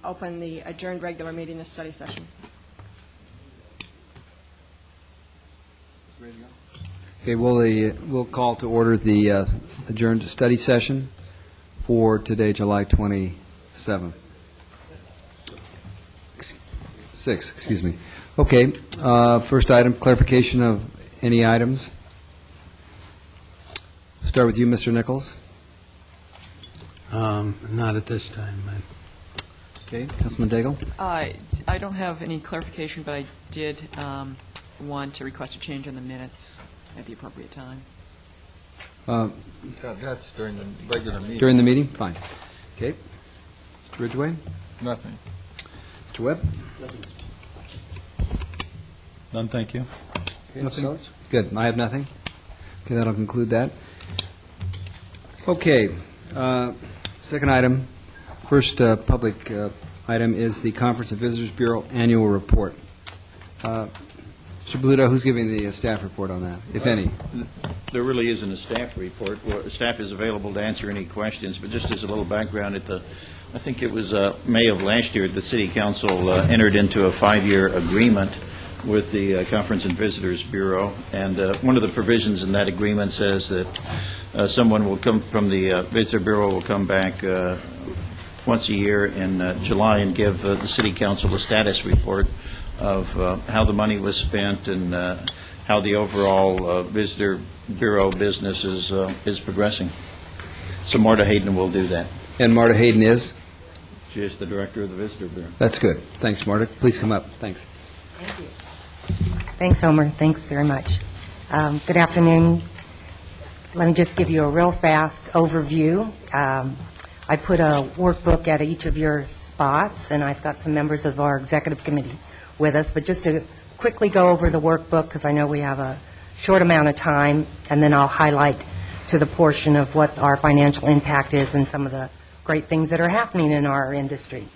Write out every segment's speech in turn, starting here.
Open the adjourned regular meeting, this study session. Okay, we'll call to order the adjourned study session for today, July 27th. 6, excuse me. Okay, first item, clarification of any items. Start with you, Mr. Nichols. Not at this time. Okay, Councilman Daigle. I don't have any clarification, but I did want to request a change in the minutes at the appropriate time. That's during the regular meeting. During the meeting? Fine. Okay. Mr. Ridgway? Nothing. Mr. Webb? None, thank you. Okay, nothing? Good. I have nothing. Okay, that'll conclude that. Okay. Second item, first public item is the Conference of Visitors Bureau Annual Report. Mr. Bluto, who's giving the staff report on that, if any? There really isn't a staff report. Staff is available to answer any questions, but just as a little background, I think it was May of last year, the City Council entered into a 5-year agreement with the Conference and Visitors Bureau, and one of the provisions in that agreement says that someone will come from the Visitor Bureau will come back once a year in July and give the City Council a status report of how the money was spent and how the overall Visitor Bureau business is progressing. So Marta Hayden will do that. And Marta Hayden is? She is the director of the Visitor Bureau. That's good. Thanks, Marta. Please come up. Thanks. Thank you. Thanks, Homer. Thanks very much. Good afternoon. Let me just give you a real fast overview. I put a workbook at each of your spots, and I've got some members of our executive committee with us. But just to quickly go over the workbook, because I know we have a short amount of time, and then I'll highlight to the portion of what our financial impact is and some of the great things that are happening in our industry.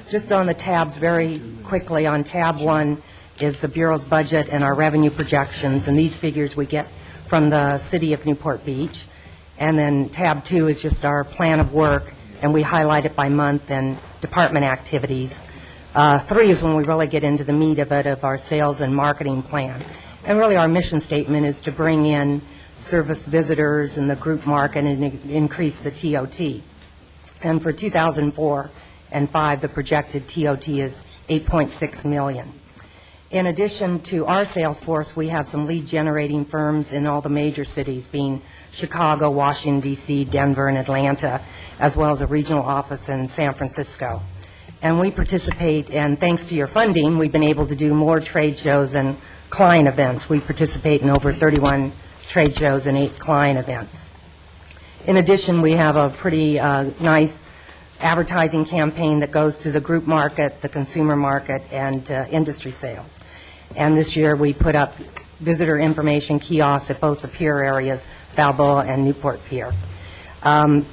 Just on the tabs very quickly, on tab 1 is the Bureau's budget and our revenue projections, and these figures we get from the city of Newport Beach. And then tab 2 is just our plan of work, and we highlight it by month and department activities. 3 is when we really get into the meat of it, of our sales and marketing plan. And really our mission statement is to bring in service visitors in the group market and increase the TOT. And for 2004 and 5, the projected TOT is $8.6 million. In addition to our sales force, we have some lead-generating firms in all the major cities, being Chicago, Washington, D.C., Denver, and Atlanta, as well as a regional office in San Francisco. And we participate, and thanks to your funding, we've been able to do more trade shows and client events. We participate in over 31 trade shows and 8 client events. In addition, we have a pretty nice advertising campaign that goes to the group market, the consumer market, and industry sales. And this year we put up visitor information kiosks at both the pier areas, Balboa and Newport Pier. In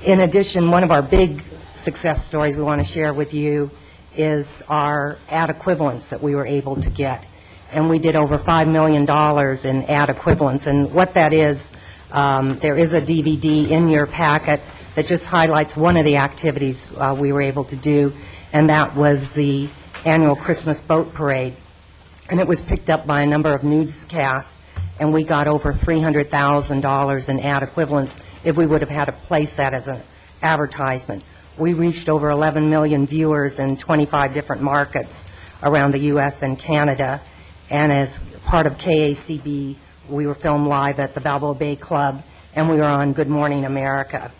addition, one of our big success stories we want to share with you is our ad equivalents that we were able to get. And we did over $5 million in ad equivalents. And what that is, there is a DVD in your packet that just highlights one of the activities we were able to do, and that was the annual Christmas boat parade. And it was picked up by a number of newscasts, and we got over $300,000 in ad equivalents if we would have had to place that as an advertisement. We reached over 11 million viewers in 25 different markets around the U.S. and Canada, and as part of KACB, we were filmed live at the Balboa Bay Club, and we were on Good Morning America.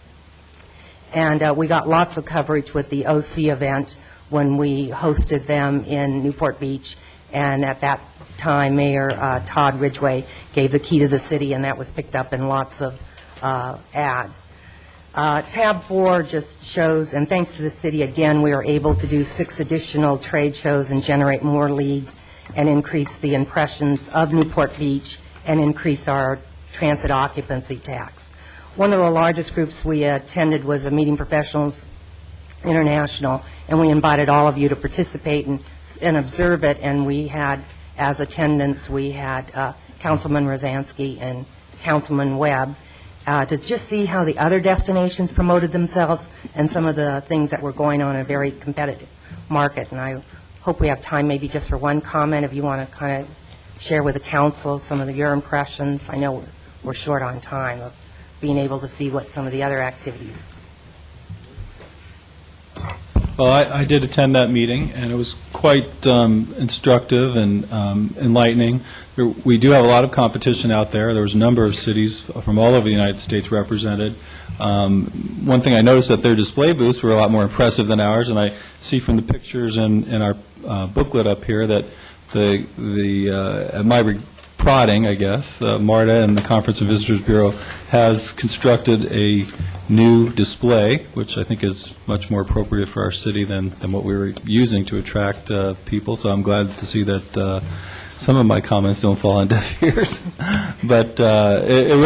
And we got lots of coverage with the OC event when we hosted them in Newport Beach. And at that time, Mayor Todd Ridgway gave the key to the city, and that was picked up in lots of ads. Tab 4 just shows, and thanks to the city, again, we were able to do 6 additional trade shows and generate more leads and increase the impressions of Newport Beach and increase our transit occupancy tax. One of the largest groups we attended was a Meeting Professionals International, and we invited all of you to participate and observe it, and we had, as attendants, we had Councilman Rosansky and Councilman Webb, to just see how the other destinations promoted themselves and some of the things that were going on in a very competitive market. And I hope we have time maybe just for one comment, if you want to kind of share with the council some of your impressions. I know we're short on time of being able to see what some of the other activities. Well, I did attend that meeting, and it was quite instructive and enlightening. We do have a lot of competition out there. There was a number of cities from all over the United States represented. One thing I noticed that their display booths were a lot more impressive than ours, and I see from the pictures in our booklet up here that at my prodding, I guess, MARTA and the Conference of Visitors Bureau has constructed a new display, which I think is much more appropriate for our city than what we were using to attract people. So I'm glad to see that some of my comments don't fall on deaf ears. But it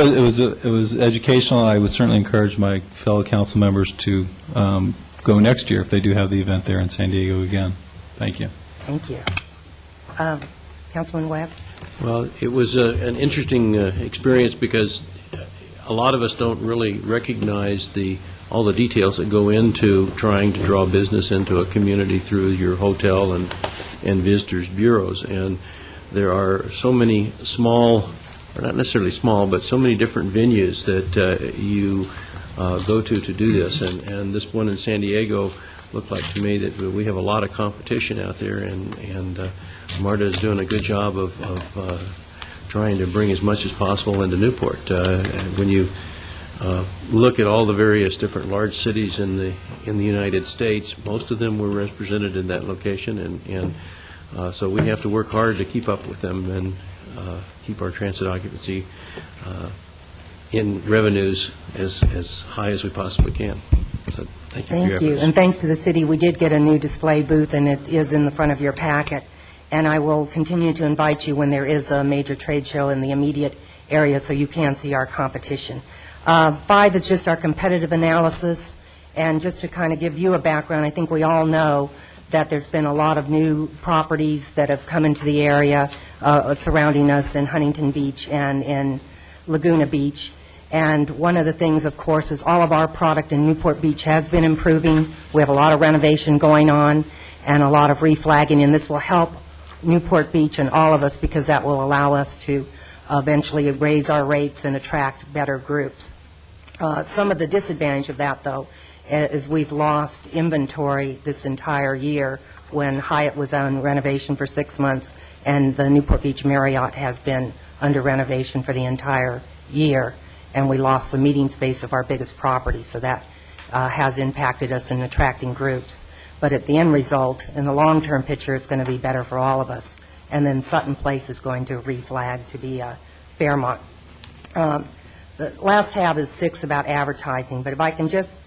was educational, and I would certainly encourage my fellow council members to go next year if they do have the event there in San Diego again. Thank you. Thank you. Councilman Webb? Well, it was an interesting experience because a lot of us don't really recognize all the details that go into trying to draw business into a community through your hotel and visitors bureaus. And there are so many small, or not necessarily small, but so many different venues that you go to do this. And this one in San Diego looked like to me that we have a lot of competition out there, and MARTA is doing a good job of trying to bring as much as possible into Newport. When you look at all the various different large cities in the United States, most of them were represented in that location, and so we have to work hard to keep up with them and keep our transit occupancy in revenues as high as we possibly can. So thank you for your efforts. And thanks to the city, we did get a new display booth, and it is in the front of your packet. And I will continue to invite you when there is a major trade show in the immediate area so you can see our competition. 5 is just our competitive analysis. And just to kind of give you a background, I think we all know that there's been a lot of new properties that have come into the area surrounding us in Huntington Beach and in Laguna Beach. And one of the things, of course, is all of our product in Newport Beach has been improving. We have a lot of renovation going on and a lot of reflagging, and this will help Newport Beach and all of us because that will allow us to eventually raise our rates and attract better groups. Some of the disadvantage of that, though, is we've lost inventory this entire year when Hyatt was on renovation for 6 months and the Newport Beach Marriott has been under renovation for the entire year, and we lost the meeting space of our biggest property, so that has impacted us in attracting groups. But at the end result, in the long-term picture, it's going to be better for all of us. And then Sutton Place is going to reflag to be Fairmont. The last tab is 6 about advertising, but if I can just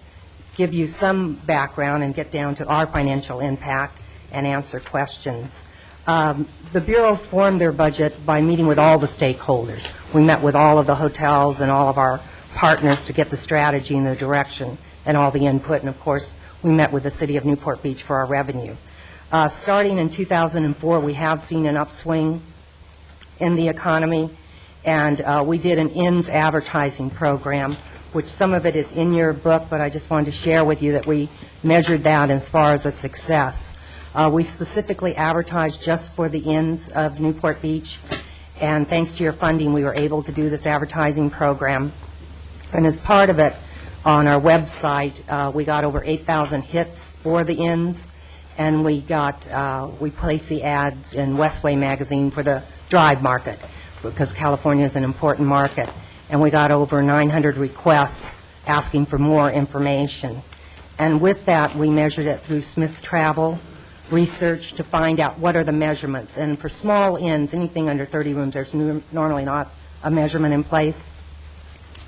give you some background and get down to our financial impact and answer questions. The Bureau formed their budget by meeting with all the stakeholders. We met with all of the hotels and all of our partners to get the strategy and the direction and all the input, and of course, we met with the City of Newport Beach for our revenue. Starting in 2004, we have seen an upswing in the economy, and we did an INS advertising program, which some of it is in your book, but I just wanted to share with you that we measured that as far as a success. We specifically advertised just for the INS of Newport Beach, and thanks to your funding, we were able to do this advertising program. And as part of it, on our website, we got over 8,000 hits for the inns, and we placed the ads in Westway magazine for the drive market, because California is an important market, and we got over 900 requests asking for more information. And with that, we measured it through Smith Travel research to find out what are the measurements. And for small inns, anything under 30 rooms, there's normally not a measurement in place,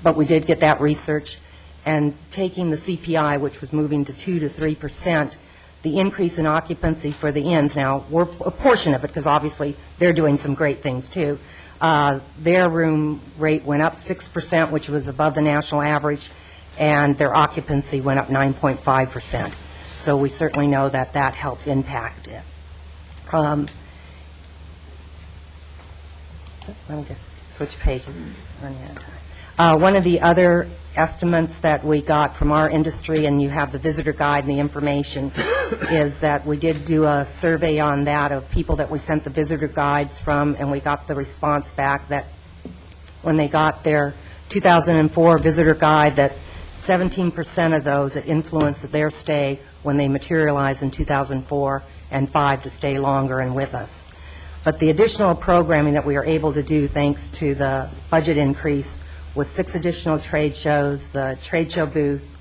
but we did get that research. And taking the CPI, which was moving to 2 to 3%, the increase in occupancy for the inns, now, we're a portion of it, because obviously they're doing some great things, too. Their room rate went up 6%, which was above the national average, and their occupancy went up 9.5%. So we certainly know that that helped impact it. Let me just switch pages. Running out of time. One of the other estimates that we got from our industry, and you have the visitor guide and the information, is that we did do a survey on that of people that we sent the visitor guides from, and we got the response back that when they got their 2004 visitor guide, that 17% of those it influenced their stay when they materialized in 2004, and 5 to stay longer and with us. But the additional programming that we are able to do, thanks to the budget increase, was 6 additional trade shows, the trade show booth,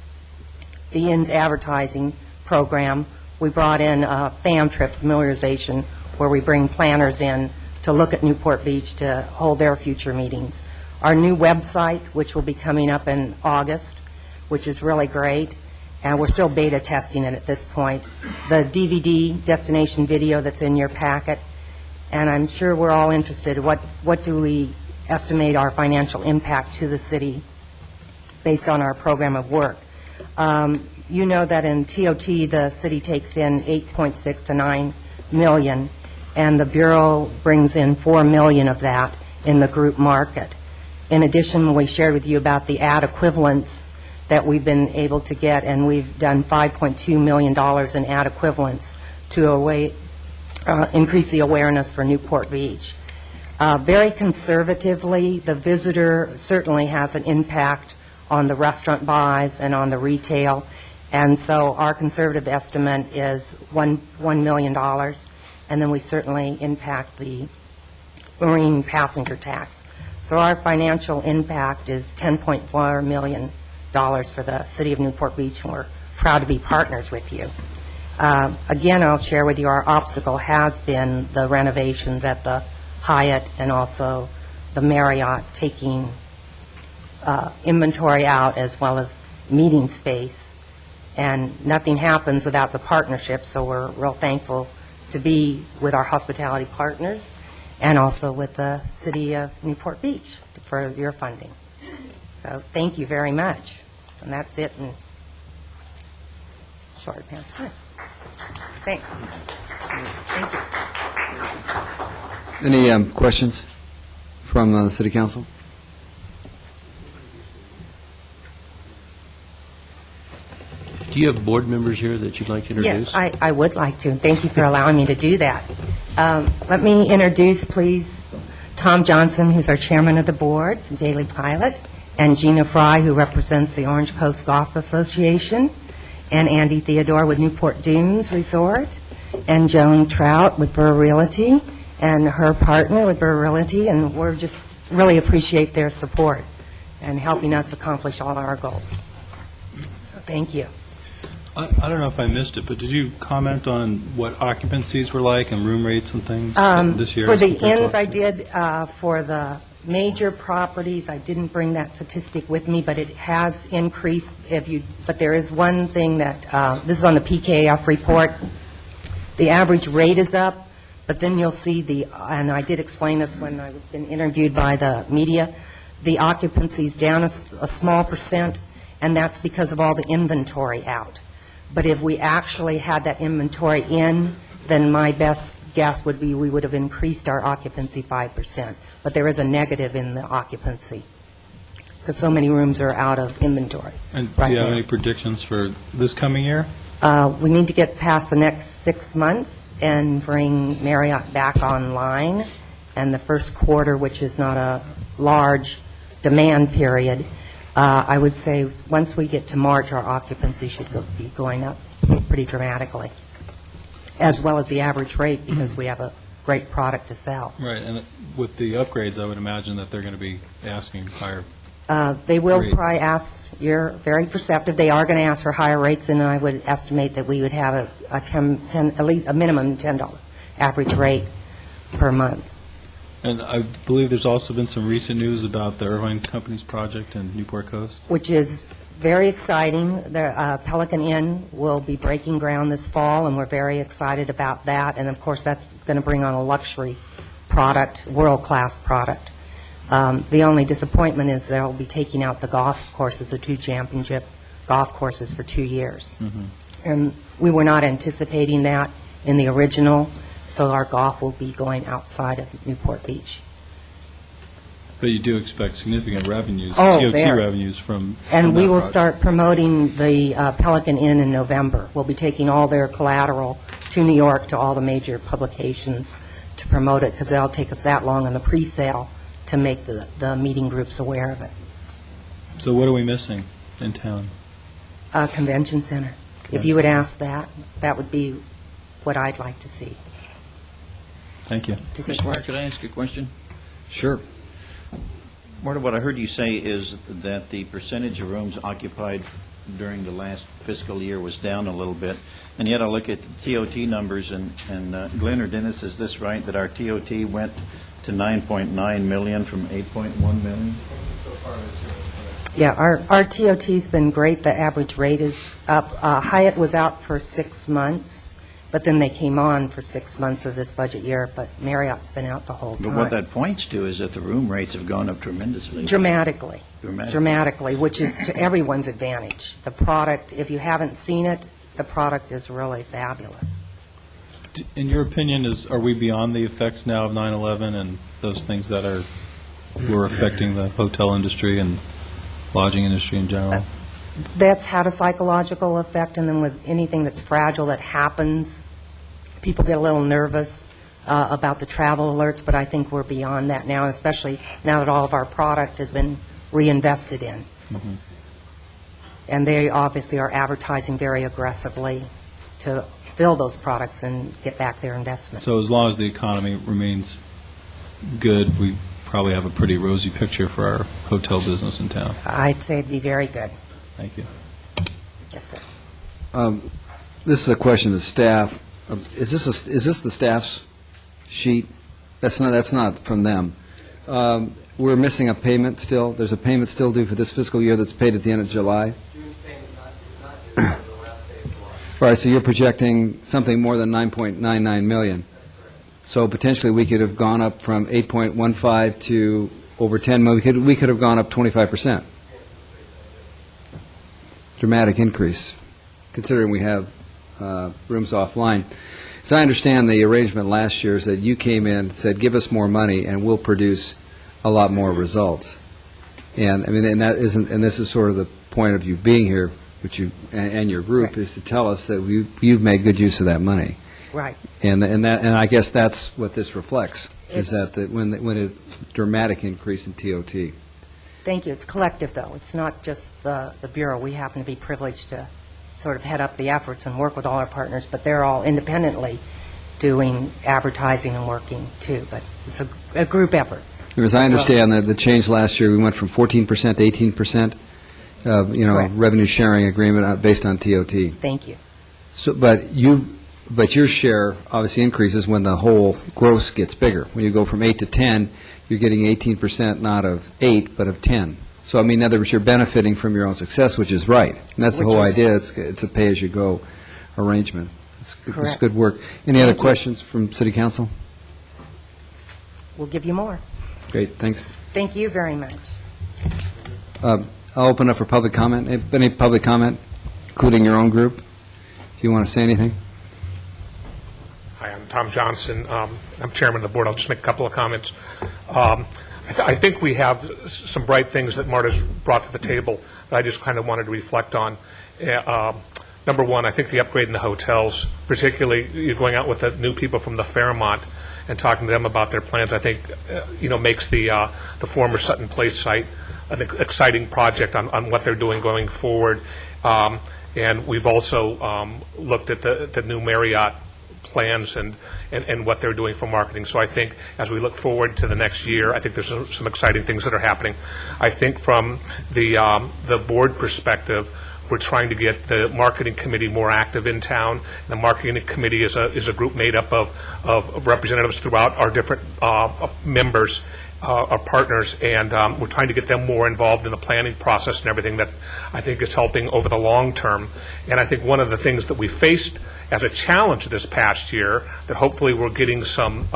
the Inn's advertising program. We brought in a FAM trip, familiarization, where we bring planners in to look at Newport Beach to hold their future meetings. Our new website, which will be coming up in August, which is really great, and we're still beta testing it at this point. The DVD destination video that's in your packet, and I'm sure we're all interested, what do we estimate our financial impact to the city based on our program of work. You know that in TOT, the city takes in 8.6 to 9 million, and the Bureau brings in 4 million of that in the group market. In addition, we shared with you about the ad equivalents that we've been able to get, and we've done $5.2 million in ad equivalents to increase the awareness for Newport Beach. Very conservatively, the visitor certainly has an impact on the restaurant buys and on the retail, and so our conservative estimate is $1 million, and then we certainly impact the marine passenger tax. So our financial impact is $10.4 million for the city of Newport Beach, and we're proud to be partners with you. Again, I'll share with you our obstacle has been the renovations at the Hyatt and also the Marriott, taking inventory out as well as meeting space. And nothing happens without the partnership, so we're real thankful to be with our hospitality partners and also with the city of Newport Beach for your funding. So thank you very much. And that's it in short amount of time. Thanks. Thank you. Any questions from the City Council? Do you have board members here that you'd like to introduce? Yes, I would like to. Thank you for allowing me to do that. Let me introduce, please, Tom Johnson, who's our chairman of the board, Daily Pilot, and Gina Fry, who represents the Orange Coast Golf Association, and Andy Theodore with Newport Dunes Resort, and Joan Trout with Burr Realty, and her partner with Burr Realty, and we're just really appreciate their support and helping us accomplish all our goals. So thank you. I don't know if I missed it, but did you comment on what occupancies were like and room rates and things this year? For as the compared to inns, last I year? did. For the major properties, I didn't bring that statistic with me, but it has increased. But there is one thing that, this is on the PKF report, the average rate is up, but then you'll see and I did explain this when I've been interviewed by the media, the occupancy's down a small percent, and that's because of all the inventory out. But if we actually had that inventory in, then my best guess would be we would have increased our occupancy 5%. But there is a negative in the occupancy because so many rooms are out of inventory. And right do you have now. any predictions for this coming year? We need to get past the next 6 months and bring Marriott back online. And the first quarter, which is not a large demand period, I would say once we get to March, our occupancy should be going up pretty dramatically, as well as the average rate, because we have a great product to sell. Right, and with the upgrades, I would imagine that they're going to be asking higher. They will Rates. probably ask, you're very perceptive, they are going to ask for higher rates, and I would estimate that we would have at least a minimum $10 average rate per month. And I believe there's also been some recent news about the Irvine Company's project in Newport Coast. Which is very exciting. The Pelican Inn will be breaking ground this fall, and we're very excited about that. And, of course, that's going to bring on a luxury product, world-class product. The only disappointment is they'll be taking out the golf courses, the 2 championship golf courses for 2 years. And we were not anticipating that in the original, so our golf will be going outside of Newport Beach. But you do expect significant revenues, Oh, TOT very. revenues from And we that will project. start promoting the Pelican Inn in November. We'll be taking all their collateral to New York, to all the major publications to promote it, because it'll take us that long in the pre-sale to make the meeting groups aware of it. So what are we missing in town? Convention Center. If you would ask that, that would be what I'd like to see. Thank you. To take Mr. Mayor, work. could I ask a question? Sure. Marta, what I heard you say is that the percentage of rooms occupied during the last fiscal year was down a little bit, and yet I look at the TOT numbers, and Glenn or Dennis, is this right, that our TOT went to 9.9 million from 8.1 million? Yeah, our TOT's been great. The average rate is up. Hyatt was out for 6 months, but then they came on for 6 months of this budget year, but Marriott's been out the whole But time. what that points to is that the room rates have gone up tremendously. Dramatically. Dramatically. Dramatically, which is to everyone's advantage. The product, if you haven't seen it, the product is really fabulous. In your opinion, are we beyond the effects now of 9/11 and those things that were affecting the hotel industry and lodging industry in general? That's had a psychological effect, and then with anything that's fragile that happens, people get a little nervous about the travel alerts, but I think we're beyond that now, especially now that all of our product has been reinvested in. Mhm. And they obviously are advertising very aggressively to fill those products and get back their investment. So as long as the economy remains good, we probably have a pretty rosy picture for our hotel business in town. I'd say it'd be very good. Thank you. Yes, sir. This is a question to staff. Is this the staff's sheet? That's not from them. We're missing a payment still. There's a payment still due for this fiscal year that's paid at the end of July. All right, so you're projecting something more than 9.99 million. So potentially we could have gone up from 8.15 to over 10 million. We could have gone up 25%. Dramatic increase, considering we have rooms offline. So I understand the arrangement last year is that you came in and said, give us more money and we'll produce a lot more results. And I mean, and that isn't, and this is sort of the point of you being here, which you and your group Right. is to tell us that you've made good use of that money. Right. And I guess that's what this reflects, is It's- that when a dramatic increase in TOT. Thank you. It's collective, though. It's not just the Bureau. We happen to be privileged to sort of head up the efforts and work with all our partners, but they're all independently doing advertising and working, too. But it's a group effort. Because I understand that the change last year, we went from 14% to 18%, Correct. revenue sharing agreement based on TOT. Thank you. So, but your share obviously increases when the whole gross gets bigger. When you go from 8 to 10, you're getting 18% not of 8, but of 10. So, I mean, in other words, you're benefiting from your own success, which is right. And that's the Which whole is- idea. It's a pay-as-you-go arrangement. It's Correct. good work. Any other Thank you. questions from City Council? We'll give you more. Great, thanks. Thank you very much. I'll open up for public comment. Any public comment, including your own group, if you want to say anything? Hi, I'm Tom Johnson. I'm chairman of the board. I'll just make a couple of comments. I think we have some bright things that Marta's brought to the table that I just kind of wanted to reflect on. Number one, I think the upgrade in the hotels, particularly you're going out with the new people from the Fairmont and talking to them about their plans, I think, makes the former Sutton Place site an exciting project on what they're doing going forward. And we've also looked at the new Marriott plans and what they're doing for marketing. So I think as we look forward to the next year, I think there's some exciting things that are happening. I think from the board perspective, we're trying to get the marketing committee more active in town. The marketing committee is a group made up of representatives throughout our different members, our partners, and we're trying to get them more involved in the planning process and everything that I think is helping over the long term. And I think one of the things that we faced as a challenge this past year, that hopefully we're getting some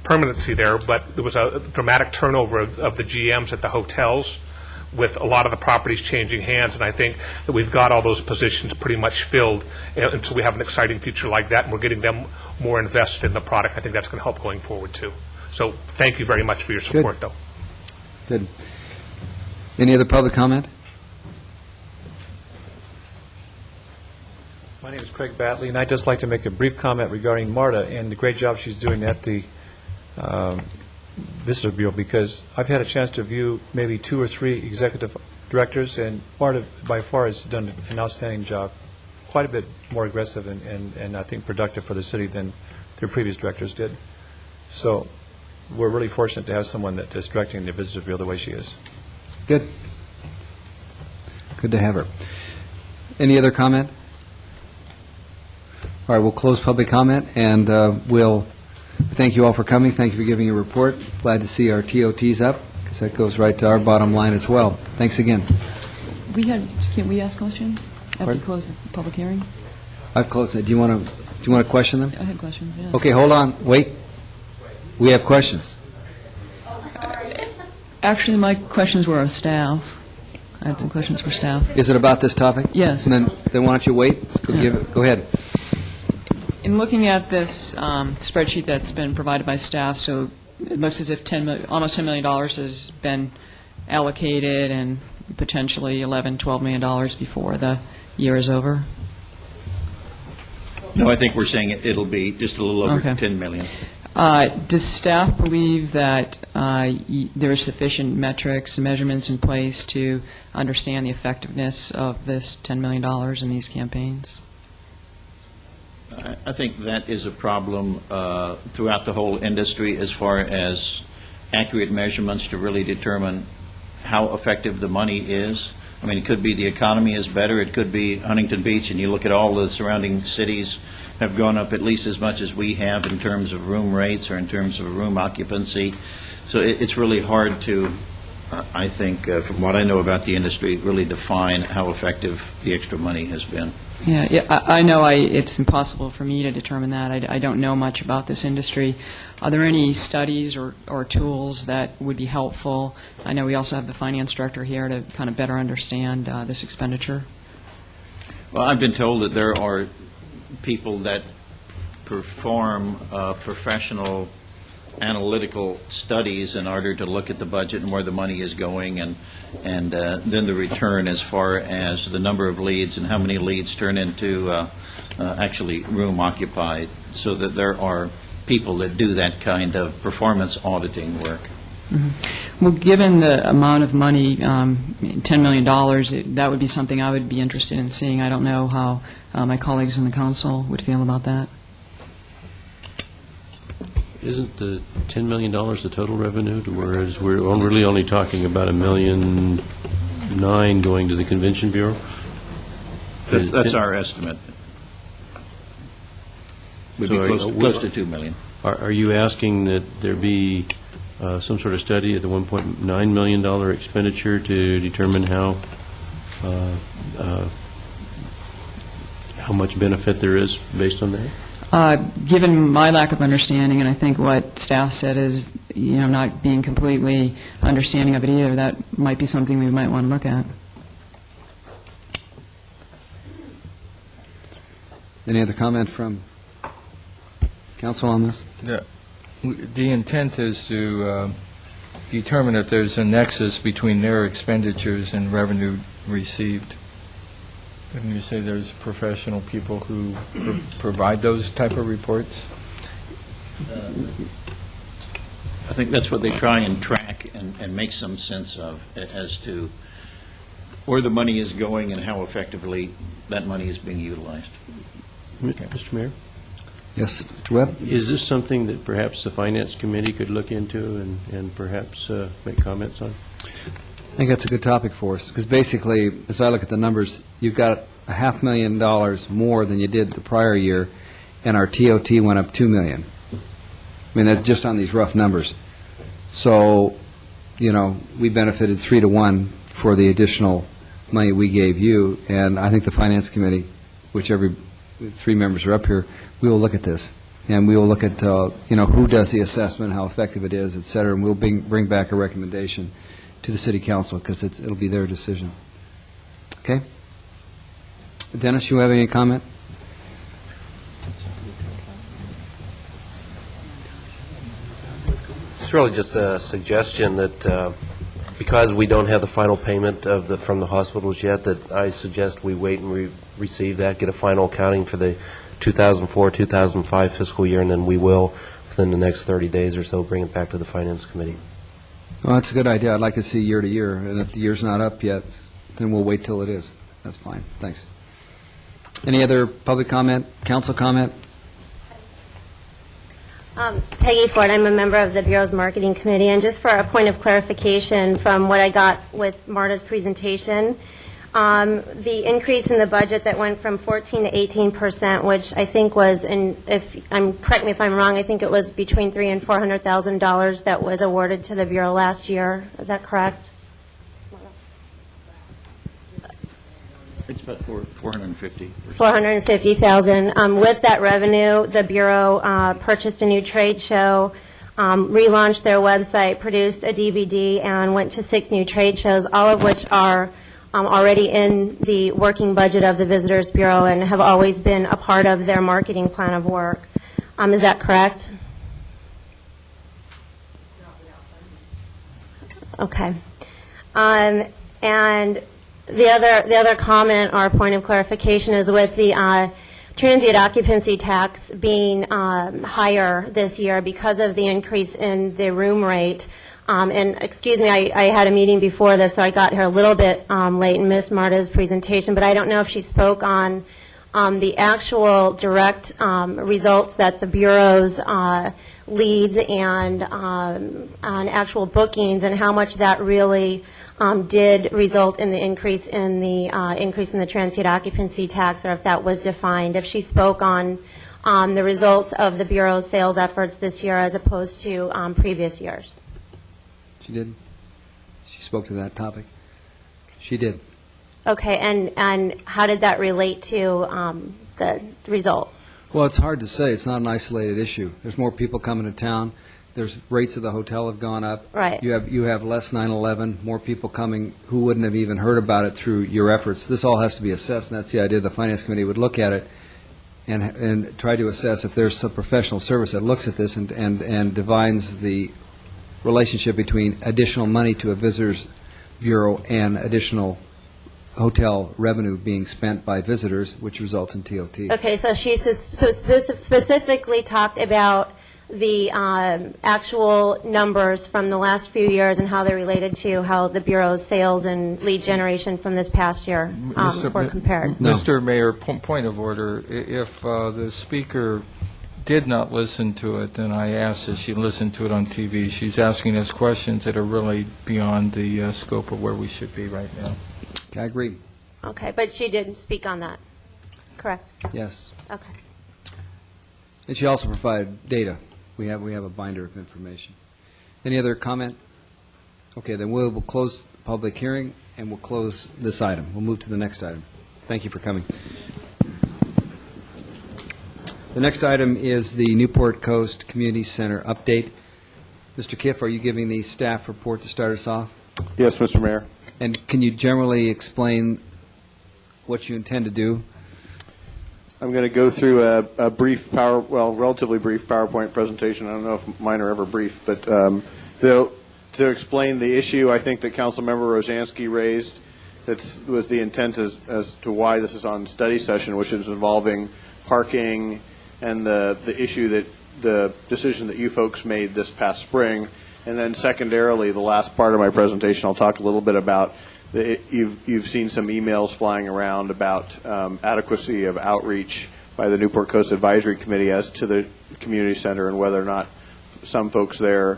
permanency there, but there was a dramatic turnover of the GMs at the hotels, with a lot of the properties changing hands, and I think that we've got all those positions pretty much filled, and so we have an exciting future like that, and we're getting them more invested in the product. I think that's going to help going forward, too. So thank you very much for your support, though. Good. Any other public comment? My name is Craig Batley, and I'd just like to make a brief comment regarding Marta and the great job she's doing at the Visitor Bureau, because I've had a chance to view maybe 2 or 3 executive directors, and Marta by far has done an outstanding job, quite a bit more aggressive and I think productive for the city than their previous directors did. So we're really fortunate to have someone that is directing the Visitor Bureau the way she is. Good. Good to have her. Any other comment? All right, we'll close public comment, and we'll thank you all for coming. Thank you for giving your report. Glad to see our TOTs up, because that goes right to our bottom line as well. Thanks again. Can we ask questions after Pardon? you close the public hearing? I've closed it. Do you want to question them? I had questions, yeah. Okay, hold on. Wait. We have questions. Actually, my questions were of staff. I had some questions for staff. Is it about this topic? Yes. Then why don't you wait? Go ahead. In looking at this spreadsheet that's been provided by staff, so it looks as if almost $10 million has been allocated and potentially $11, $12 million before the year is over. No, I think we're saying it'll be just a little over Okay. 10 million. Does staff believe that there are sufficient metrics and measurements in place to understand the effectiveness of this $10 million in these campaigns? I think that is a problem throughout the whole industry as far as accurate measurements to really determine how effective the money is. I mean, it could be the economy is better, it could be Huntington Beach, and you look at all the surrounding cities have gone up at least as much as we have in terms of room rates or in terms of room occupancy. So it's really hard to, I think, from what I know about the industry, really define how effective the extra money has been. Yeah, I know it's impossible for me to determine that. I don't know much about this industry. Are there any studies or tools that would be helpful? I know we also have the finance director here to kind of better understand this expenditure. Well, I've been told that there are people that perform professional analytical studies in order to look at the budget and where the money is going, and then the return as far as the number of leads and how many leads turn into actually room occupied, so that there are people that do that kind of performance auditing work. Mm-hmm. Well, given the amount of money, $10 million, that would be something I would be interested in seeing. I don't know how my colleagues in the council would feel about that. Isn't the $10 million the total revenue, whereas we're really only talking about $1.9 million going to the Convention Bureau? That's our estimate. We'd be So close to $2 million. Are you asking that there be some sort of study at the $1.9 million expenditure to determine how much benefit there is based on that? Given my lack of understanding, and I think what staff said is, not being completely understanding of it either, that might be something we might want to look at. Any other comment from council on this? Yeah. The intent is to determine if there's a nexus between their expenditures and revenue received. And you say there's professional people who provide those type of reports? I think that's what they try and track and make some sense of as to where the money is going and how effectively that money is being utilized. Mr. Mayor? Yes, Mr. Webb? Is this something that perhaps the Finance Committee could look into and perhaps make comments on? I think that's a good topic for us, because basically, as I look at the numbers, you've got $500,000 more than you did the prior year, and our TOT went up $2 million. I mean, that's just on these rough numbers. So, we benefited 3-to-1 for the additional money we gave you, and I think the Finance Committee, which every 3 members are up here, we will look at this, and we will look at, who does the assessment, how effective it is, et cetera, and we'll bring back a recommendation to the City Council, because it'll be their decision. Okay? Dennis, you have any comment? really just a suggestion that because we don't have the final payment from the hospitals yet, that I suggest we wait and receive that, get a final accounting for the 2004-2005 fiscal year, and then we will, within the next 30 days or so, bring it back to the Finance Committee. Well, that's a good idea. I'd like to see year to year, and if the year's not up yet, then we'll wait till it is. That's fine. Thanks. Any other public comment, council comment? Peggy Ford, I'm a member of the Bureau's Marketing Committee, and just for a point of clarification from what I got with Marta's presentation, the increase in the budget that went from 14 to 18%, which I think was, and correct me if I'm wrong, I think it was between $300,000 and $400,000 that was awarded to the Bureau last year. Is that correct? It's about 450. $450,000. With that revenue, the Bureau purchased a new trade show, relaunched their website, produced a DVD, and went to 6 new trade shows, all of which are already in the working budget of the Visitors Bureau and have always been a part of their marketing plan of work. Is that correct? Okay. And the other comment or point of clarification is with the transient occupancy tax being higher this year because of the increase in the room rate. And excuse me, I had a meeting before this, so I got here a little bit late and missed Marta's presentation, but I don't know if she spoke on the actual direct results that the Bureau's leads and on actual bookings and how much that really did result in the increase in the transient occupancy tax, or if that was defined. If she spoke on the results of the Bureau's sales efforts this year as opposed to previous years. She did? She spoke to that topic? She did. Okay, and how did that relate to the results? Well, it's hard to say. It's not an isolated issue. There's more people coming to town. There's rates of the hotel have gone up. Right. You have less 9/11, more people coming who wouldn't have even heard about it through your efforts. This all has to be assessed, and that's the idea. The Finance Committee would look at it and try to assess if there's some professional service that looks at this and divines the relationship between additional money to a Visitors Bureau and additional hotel revenue being spent by visitors, which results in TOT. Okay, so she specifically talked about the actual numbers from the last few years and how they're related to how the Bureau's sales and lead generation from this past year were compared. No. Mr. Mayor, point of order. If the speaker did not listen to it, then I asked that she listen to it on TV. She's asking us questions that are really beyond the scope of where we should be right now. Okay, I agree. Okay, but she did speak on that, correct? Yes. Okay. And she also provided data. We have a binder of information. Any other comment? Okay, then we'll close the public hearing and we'll close this item. We'll move to the next item. Thank you for coming. The next item is the Newport Coast Community Center update. Mr. Kiff, are you giving the staff report to start us off? Yes, Mr. Mayor. And can you generally explain what you intend to do? I'm going to go through a brief relatively brief PowerPoint presentation. I don't know if mine are ever brief, but to explain the issue I think that Councilmember Rosansky raised, that was the intent as to why this is on study session, which is involving parking and the issue that the decision that you folks made this past spring. And then secondarily, the last part of my presentation, I'll talk a little bit about you've seen some emails flying around about adequacy of outreach by the Newport Coast Advisory Committee as to the community center and whether or not some folks there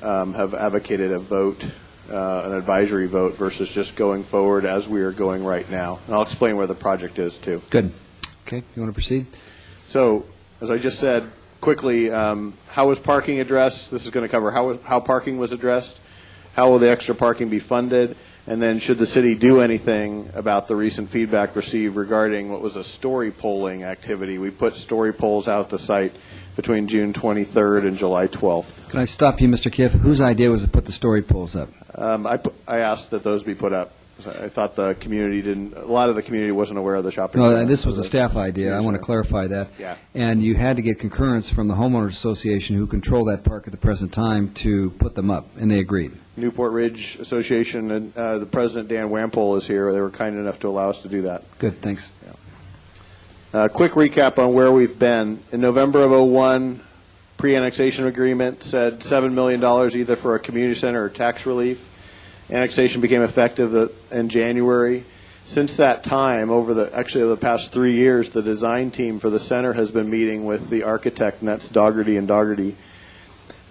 have advocated a vote, an advisory vote, versus just going forward as we are going right now. And I'll explain where the project is, too. Good. Okay, you want to proceed? So, as I just said, quickly, how was parking addressed? This is going to cover how parking was addressed, how will the extra parking be funded, and then should the city do anything about the recent feedback received regarding what was a story polling activity. We put story polls out at the site between June 23rd and July 12th. Can I stop you, Mr. Kiff? Whose idea was to put the story polls up? I asked that those be put up. I thought the community didn't, a lot of the community wasn't aware of the shopping No, center. this was a staff idea. I want to clarify that. Yeah. And you had to get concurrence from the homeowners association who control that park at the present time to put them up, and they agreed. Newport Ridge Association, and the president, Dan Wampole, is here. They were kind enough to allow us to do that. Good, thanks. Quick recap on where we've been. In November of '01, pre-annexation agreement said $7 million either for a community center or tax relief. Annexation became effective in January. Since that time, over the past 3 years, the design team for the center has been meeting with the architect, and that's Daugherty and Daugherty.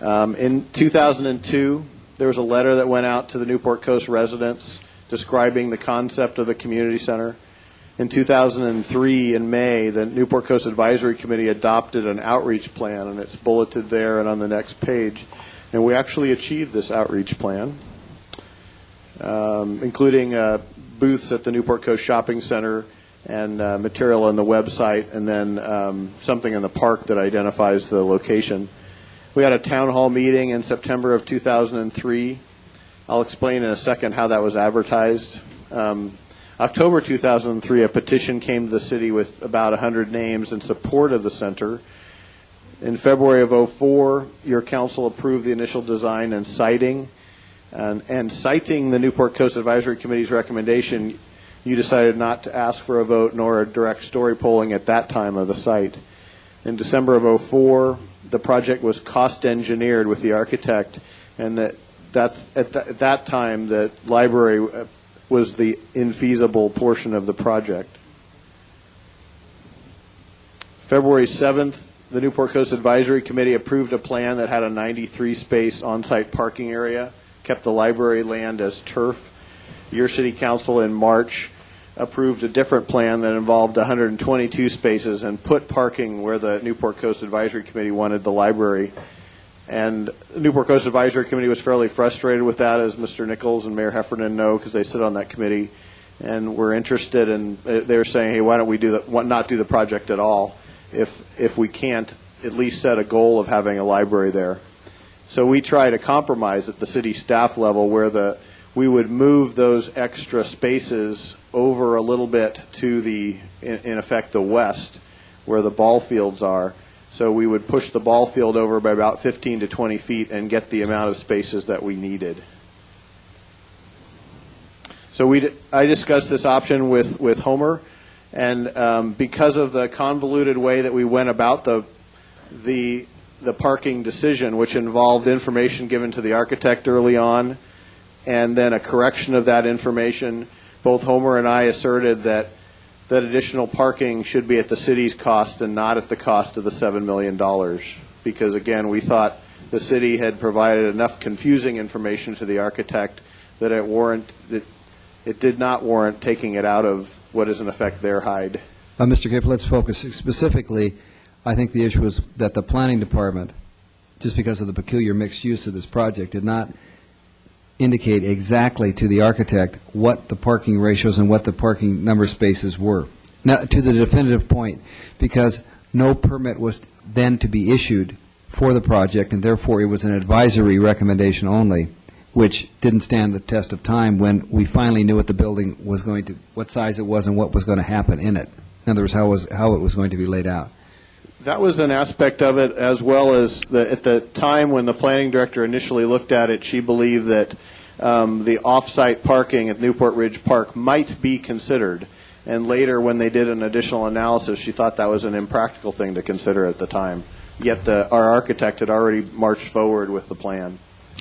In 2002, there was a letter that went out to the Newport Coast residents describing the concept of the community center. In 2003, in May, the Newport Coast Advisory Committee adopted an outreach plan, and it's bulleted there and on the next page. And we actually achieved this outreach plan, including booths at the Newport Coast Shopping Center and material on the website, and then something in the park that identifies the location. We had a town hall meeting in September of 2003. I'll explain in a second how that was advertised. October 2003, a petition came to the city with about 100 names in support of the center. In February of 2004, your council approved the initial design and siting. And citing the Newport Coast Advisory Committee's recommendation, you decided not to ask for a vote nor a direct story polling at that time of the site. In December of 2004, the project was cost engineered with the architect, and at that time the library was the infeasible portion of the project. February 7th, the Newport Coast Advisory Committee approved a plan that had a 93-space on-site parking area, kept the library land as turf. Your city council in March approved a different plan that involved 122 spaces and put parking where the Newport Coast Advisory Committee wanted the library. And the Newport Coast Advisory Committee was fairly frustrated with that, as Mr. Nichols and Mayor Heffernan know, because they sit on that committee, and were interested in, they were saying, hey, why don't we not do the project at all if we can't at least set a goal of having a library there. So we tried a compromise at the city staff level where we would move those extra spaces over a little bit to in effect, the west, where the ball fields are. So we would push the ball field over by about 15 to 20 feet and get the amount of spaces that we needed. So I discussed this option with Homer, and because of the convoluted way that we went about the parking decision, which involved information given to the architect early on, and then a correction of that information, both Homer and I asserted that additional parking should be at the city's cost and not at the cost of the $7 million. Because, again, we thought the city had provided enough confusing information to the architect that it did not warrant taking it out of what is, in effect, their hide. Mr. Giff, let's focus specifically. I think the issue was that the planning department, just because of the peculiar mixed use of this project, did not indicate exactly to the architect what the parking ratios and what the parking number of spaces were. Now, to the definitive point, because no permit was then to be issued for the project, and therefore it was an advisory recommendation only, which didn't stand the test of time when we finally knew what the building was going to, what size it was and what was going to happen in it. In other words, how it was going to be laid out. That was an aspect of it, as well as at the time when the planning director initially looked at it, she believed that the off-site parking at Newport Ridge Park might be considered. And later, when they did an additional analysis, she thought that was an impractical thing to consider at the time. Yet our architect had already marched forward with the plan.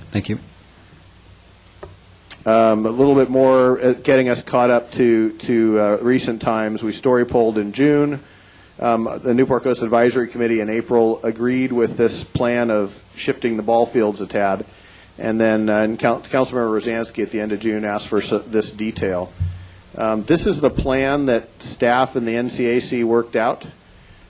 Thank you. A little bit more getting us caught up to recent times. We story polled in June. The Newport Coast Advisory Committee in April agreed with this plan of shifting the ball fields a tad. And then Councilmember Rosansky at the end of June asked for this detail. This is the plan that staff and the NCAC worked out.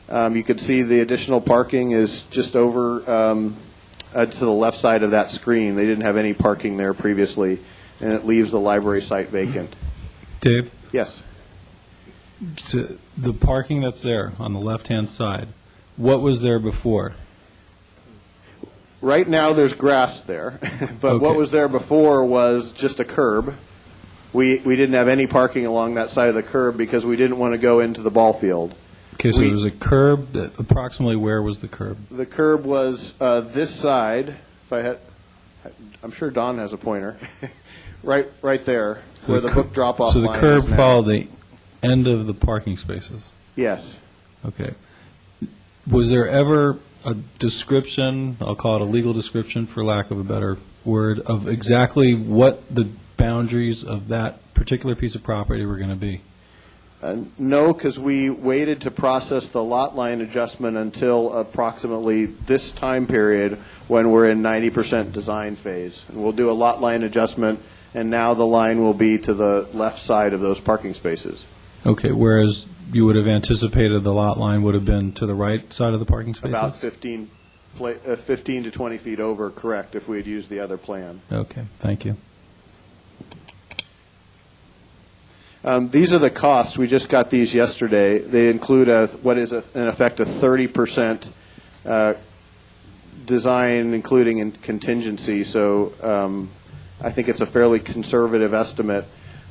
You can see the additional parking is just over to the left side of that screen. They didn't have any parking there previously, and it leaves the library site vacant. Dave? Yes. So the parking that's there on the left-hand side, what was there before? Right now there's grass there, but Okay. what was there before was just a curb. we didn't have any parking along that side of the curb because we didn't want to go into the ball field. Okay, so there was a curb. Approximately where was the curb? The curb was this side. I'm sure Don has a pointer. right there, where the book drop-off So the line curb is now. followed the end of the parking spaces? Yes. Okay. Was there ever a description, I'll call it a legal description for lack of a better word, of exactly what the boundaries of that particular piece of property were going to be? No, because we waited to process the lot line adjustment until approximately this time period when we're in 90% design phase. And we'll do a lot line adjustment, and now the line will be to the left side of those parking spaces. Okay, whereas you would have anticipated the lot line would have been to the right side of the parking spaces? About 15 to 20 feet over, correct, if we had used the other plan. Okay, thank you. These are the costs. We just got these yesterday. They include what is, in effect, a 30% design, including in contingency. So I think it's a fairly conservative estimate.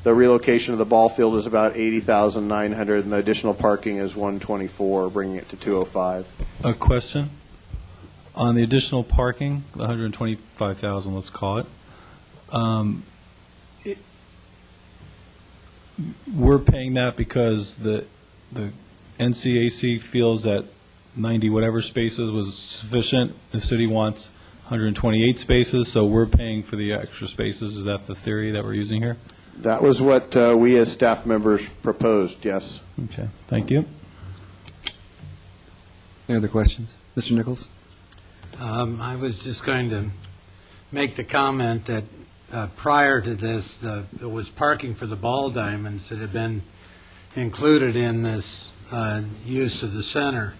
The relocation of the ball field is about $80,900, and the additional parking is $124, bringing it to $205. A question? On the additional parking, the $125,000, let's call it, we're paying that because the NCAC feels that 90 whatever spaces was sufficient. The city wants 128 spaces, so we're paying for the extra spaces. Is that the theory that we're using here? That was what we as staff members proposed, yes. Okay, thank you. Any other questions? Mr. Nichols? I was just going to make the comment that prior to this, there was parking for the ball diamonds that had been included in this use of the center.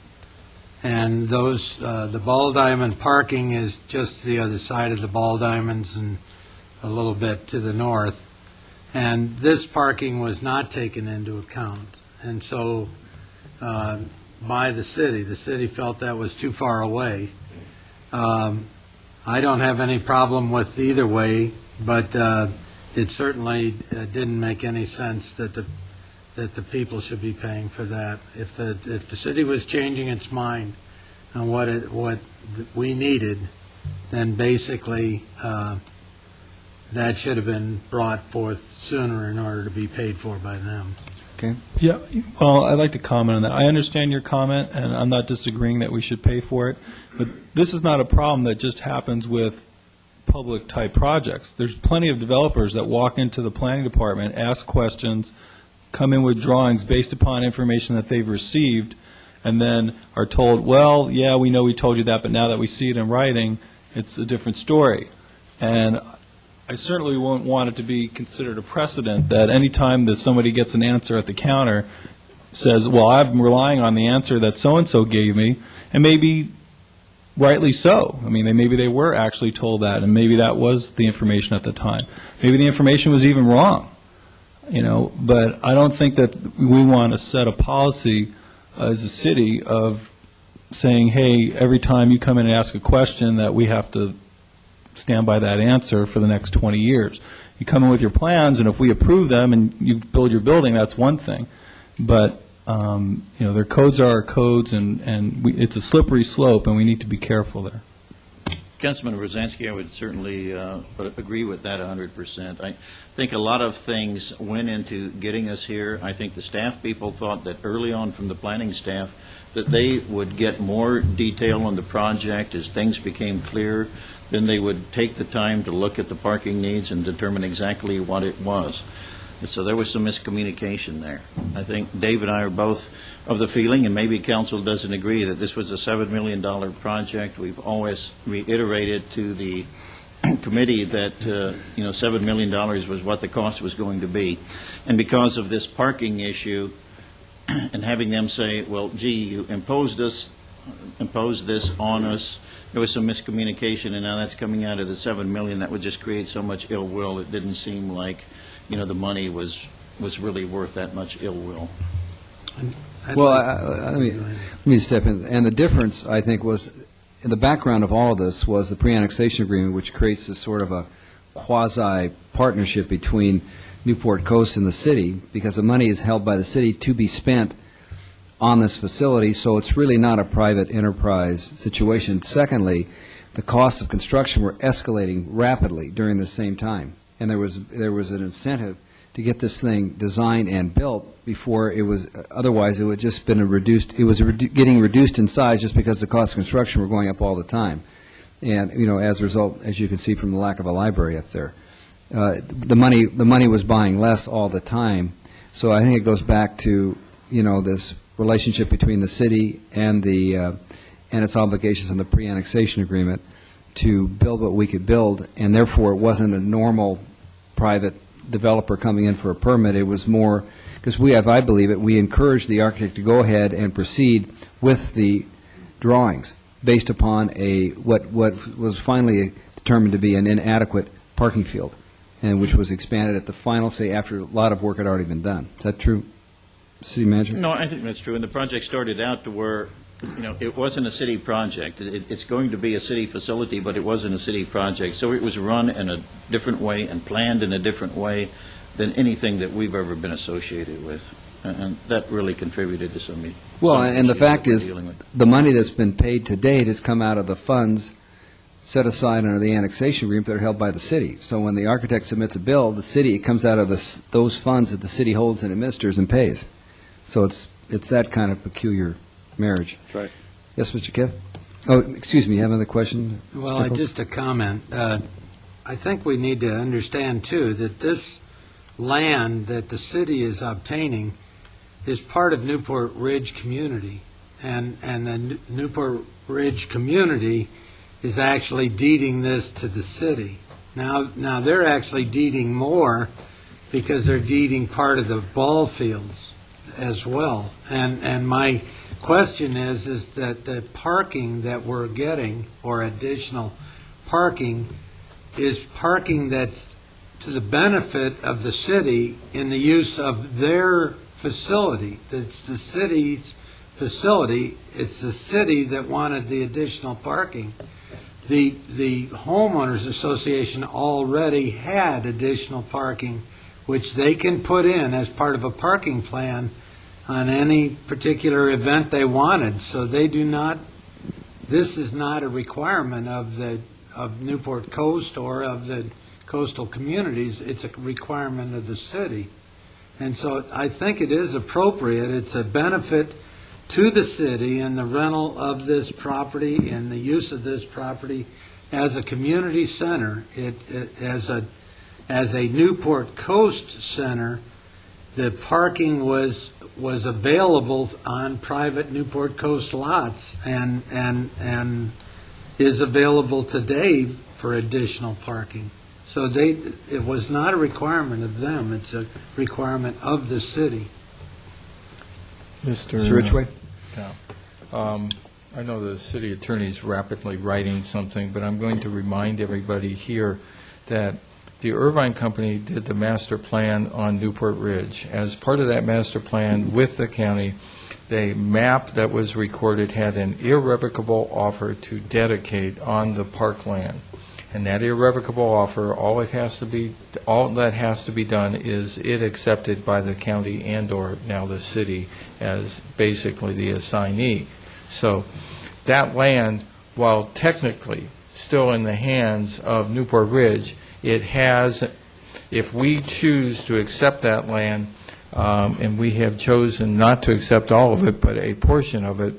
And those, the ball diamond parking is just the other side of the ball diamonds and a little bit to the north. And this parking was not taken into account. And so by the city felt that was too far away. I don't have any problem with either way, but it certainly didn't make any sense that the people should be paying for that. If the city was changing its mind on what we needed, then basically that should have been brought forth sooner in order to be paid for by them. Okay. Yeah, well, I'd like to comment on that. I understand your comment, and I'm not disagreeing that we should pay for it, but this is not a problem that just happens with public-type projects. There's plenty of developers that walk into the planning department, ask questions, come in with drawings based upon information that they've received, and then are told, well, yeah, we know we told you that, but now that we see it in writing, it's a different story. And I certainly won't want it to be considered a precedent that any time that somebody gets an answer at the counter says, well, I'm relying on the answer that so-and-so gave me, and maybe rightly so. I mean, maybe they were actually told that, and maybe that was the information at the time. Maybe the information was even wrong, but I don't think that we want to set a policy as a city of saying, hey, every time you come in and ask a question that we have to stand by that answer for the next 20 years. You come in with your plans, and if we approve them and you build your building, that's one thing. But, their codes are our codes, and it's a slippery slope, and we need to be careful there. Councilman Rosansky, I would certainly agree with that 100%. I think a lot of things went into getting us here. I think the staff people thought that early on from the planning staff that they would get more detail on the project as things became clear. Then they would take the time to look at the parking needs and determine exactly what it was. And so there was some miscommunication there. I think Dave and I are both of the feeling, and maybe council doesn't agree, that this was a $7 million project. We've always reiterated to the committee that $7 million was what the cost was going to be. And because of this parking issue and having them say, well, gee, you imposed this on us, there was some miscommunication, and now that's coming out of the $7 million. That would just create so much ill will. It didn't seem like, the money was really worth that much ill will. Well, let me step in. And the difference, I think, was in the background of all of this was the pre-annexation agreement, which creates a sort of a quasi-partnership between Newport Coast and the city, because the money is held by the city to be spent on this facility, so it's really not a private enterprise situation. Secondly, the costs of construction were escalating rapidly during the same time, and there was an incentive to get this thing designed and built before it was, otherwise it would just been getting reduced in size just because the costs of construction were going up all the time. And, as a result, as you can see from the lack of a library up there, the money was buying less all the time. So I think it goes back to, this relationship between the city and and its obligations on the pre-annexation agreement to build what we could build, and therefore it wasn't a normal private developer coming in for a permit. It was more, because I believe we encouraged the architect to go ahead and proceed with the drawings based upon what was finally determined to be an inadequate parking field, and which was expanded at the final, say, after a lot of work had already been done. Is that true, City Manager? No, I think that's true. And the project started out to where, it wasn't a city project. It's going to be a city facility, but it wasn't a city project. So it was run in a different way and planned in a different way than anything that we've ever been associated with. And that really contributed to some. Well, and the fact is, the money that's been paid to date has come out of the funds set aside under the annexation agreement that are held by the city. So when the architect submits a bill, it comes out of those funds that the city holds and administers and pays. So it's that kind of peculiar marriage. That's right. Yes, Mr. Kiff? Oh, excuse me, you have another question? Well, just a comment. I think we need to understand, too, that this land that the city is obtaining is part of Newport Ridge community, and the Newport Ridge community is actually deeding this to the city. Now they're actually deeding more because they're deeding part of the ball fields as well. And my question is that the parking that we're getting, or additional parking, is parking that's to the benefit of the city in the use of their facility. It's the city's facility. It's the city that wanted the additional parking. The homeowners association already had additional parking, which they can put in as part of a parking plan on any particular event they wanted. So they do not, this is not a requirement of Newport Coast or of the coastal communities. It's a requirement of the city. And so I think it is appropriate. It's a benefit to the city in the rental of this property and the use of this property as a community center. As a Newport Coast center, the parking was available on private Newport Coast lots and is available today for additional parking. So it was not a requirement of them. It's a requirement of the city. Mr. Ridgway? I know the city attorney is rapidly writing something, but I'm going to remind everybody here that the Irvine Company did the master plan on Newport Ridge. As part of that master plan with the county, the map that was recorded had an irrevocable offer to dedicate on the parkland. And that irrevocable offer, all that has to be done is it accepted by the county and/or now the city as basically the assignee. So that land, while technically still in the hands of Newport Ridge, it has, if we choose to accept that land, and we have chosen not to accept all of it, but a portion of it,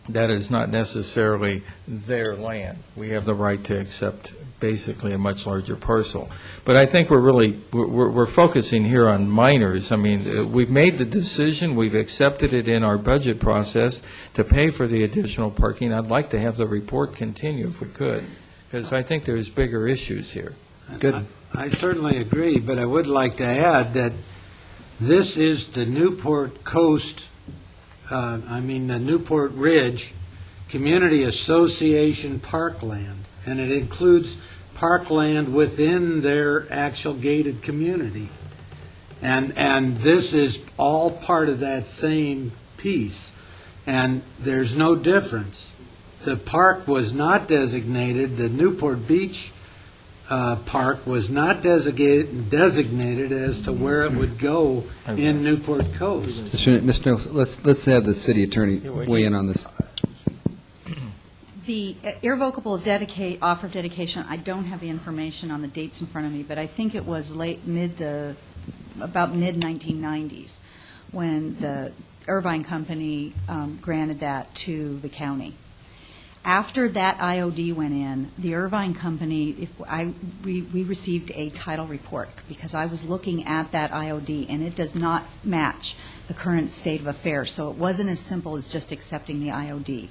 that is not necessarily their land. We have the right to accept basically a much larger parcel. But I think we're focusing here on minors. I mean, we've made the decision, we've accepted it in our budget process to pay for the additional parking. I'd like to have the report continue if we could, because I think there's bigger issues here. Good. I certainly agree, but I would like to add that this is the Newport Coast, the Newport Ridge Community Association parkland, and it includes parkland within their actual gated community. And this is all part of that same piece, and there's no difference. The park was not designated, the Newport Beach park was not designated as to where it would go in Newport Coast. Mr. Nielsen, let's have the city attorney weigh in on this. The irrevocable offer of dedication, I don't have the information on the dates in front of me, but I think it was about mid-1990s when the Irvine Company granted that to the county. After that IOD went in, the Irvine Company, we received a title report because I was looking at that IOD, and it does not match the current state of affairs. So it wasn't as simple as just accepting the IOD,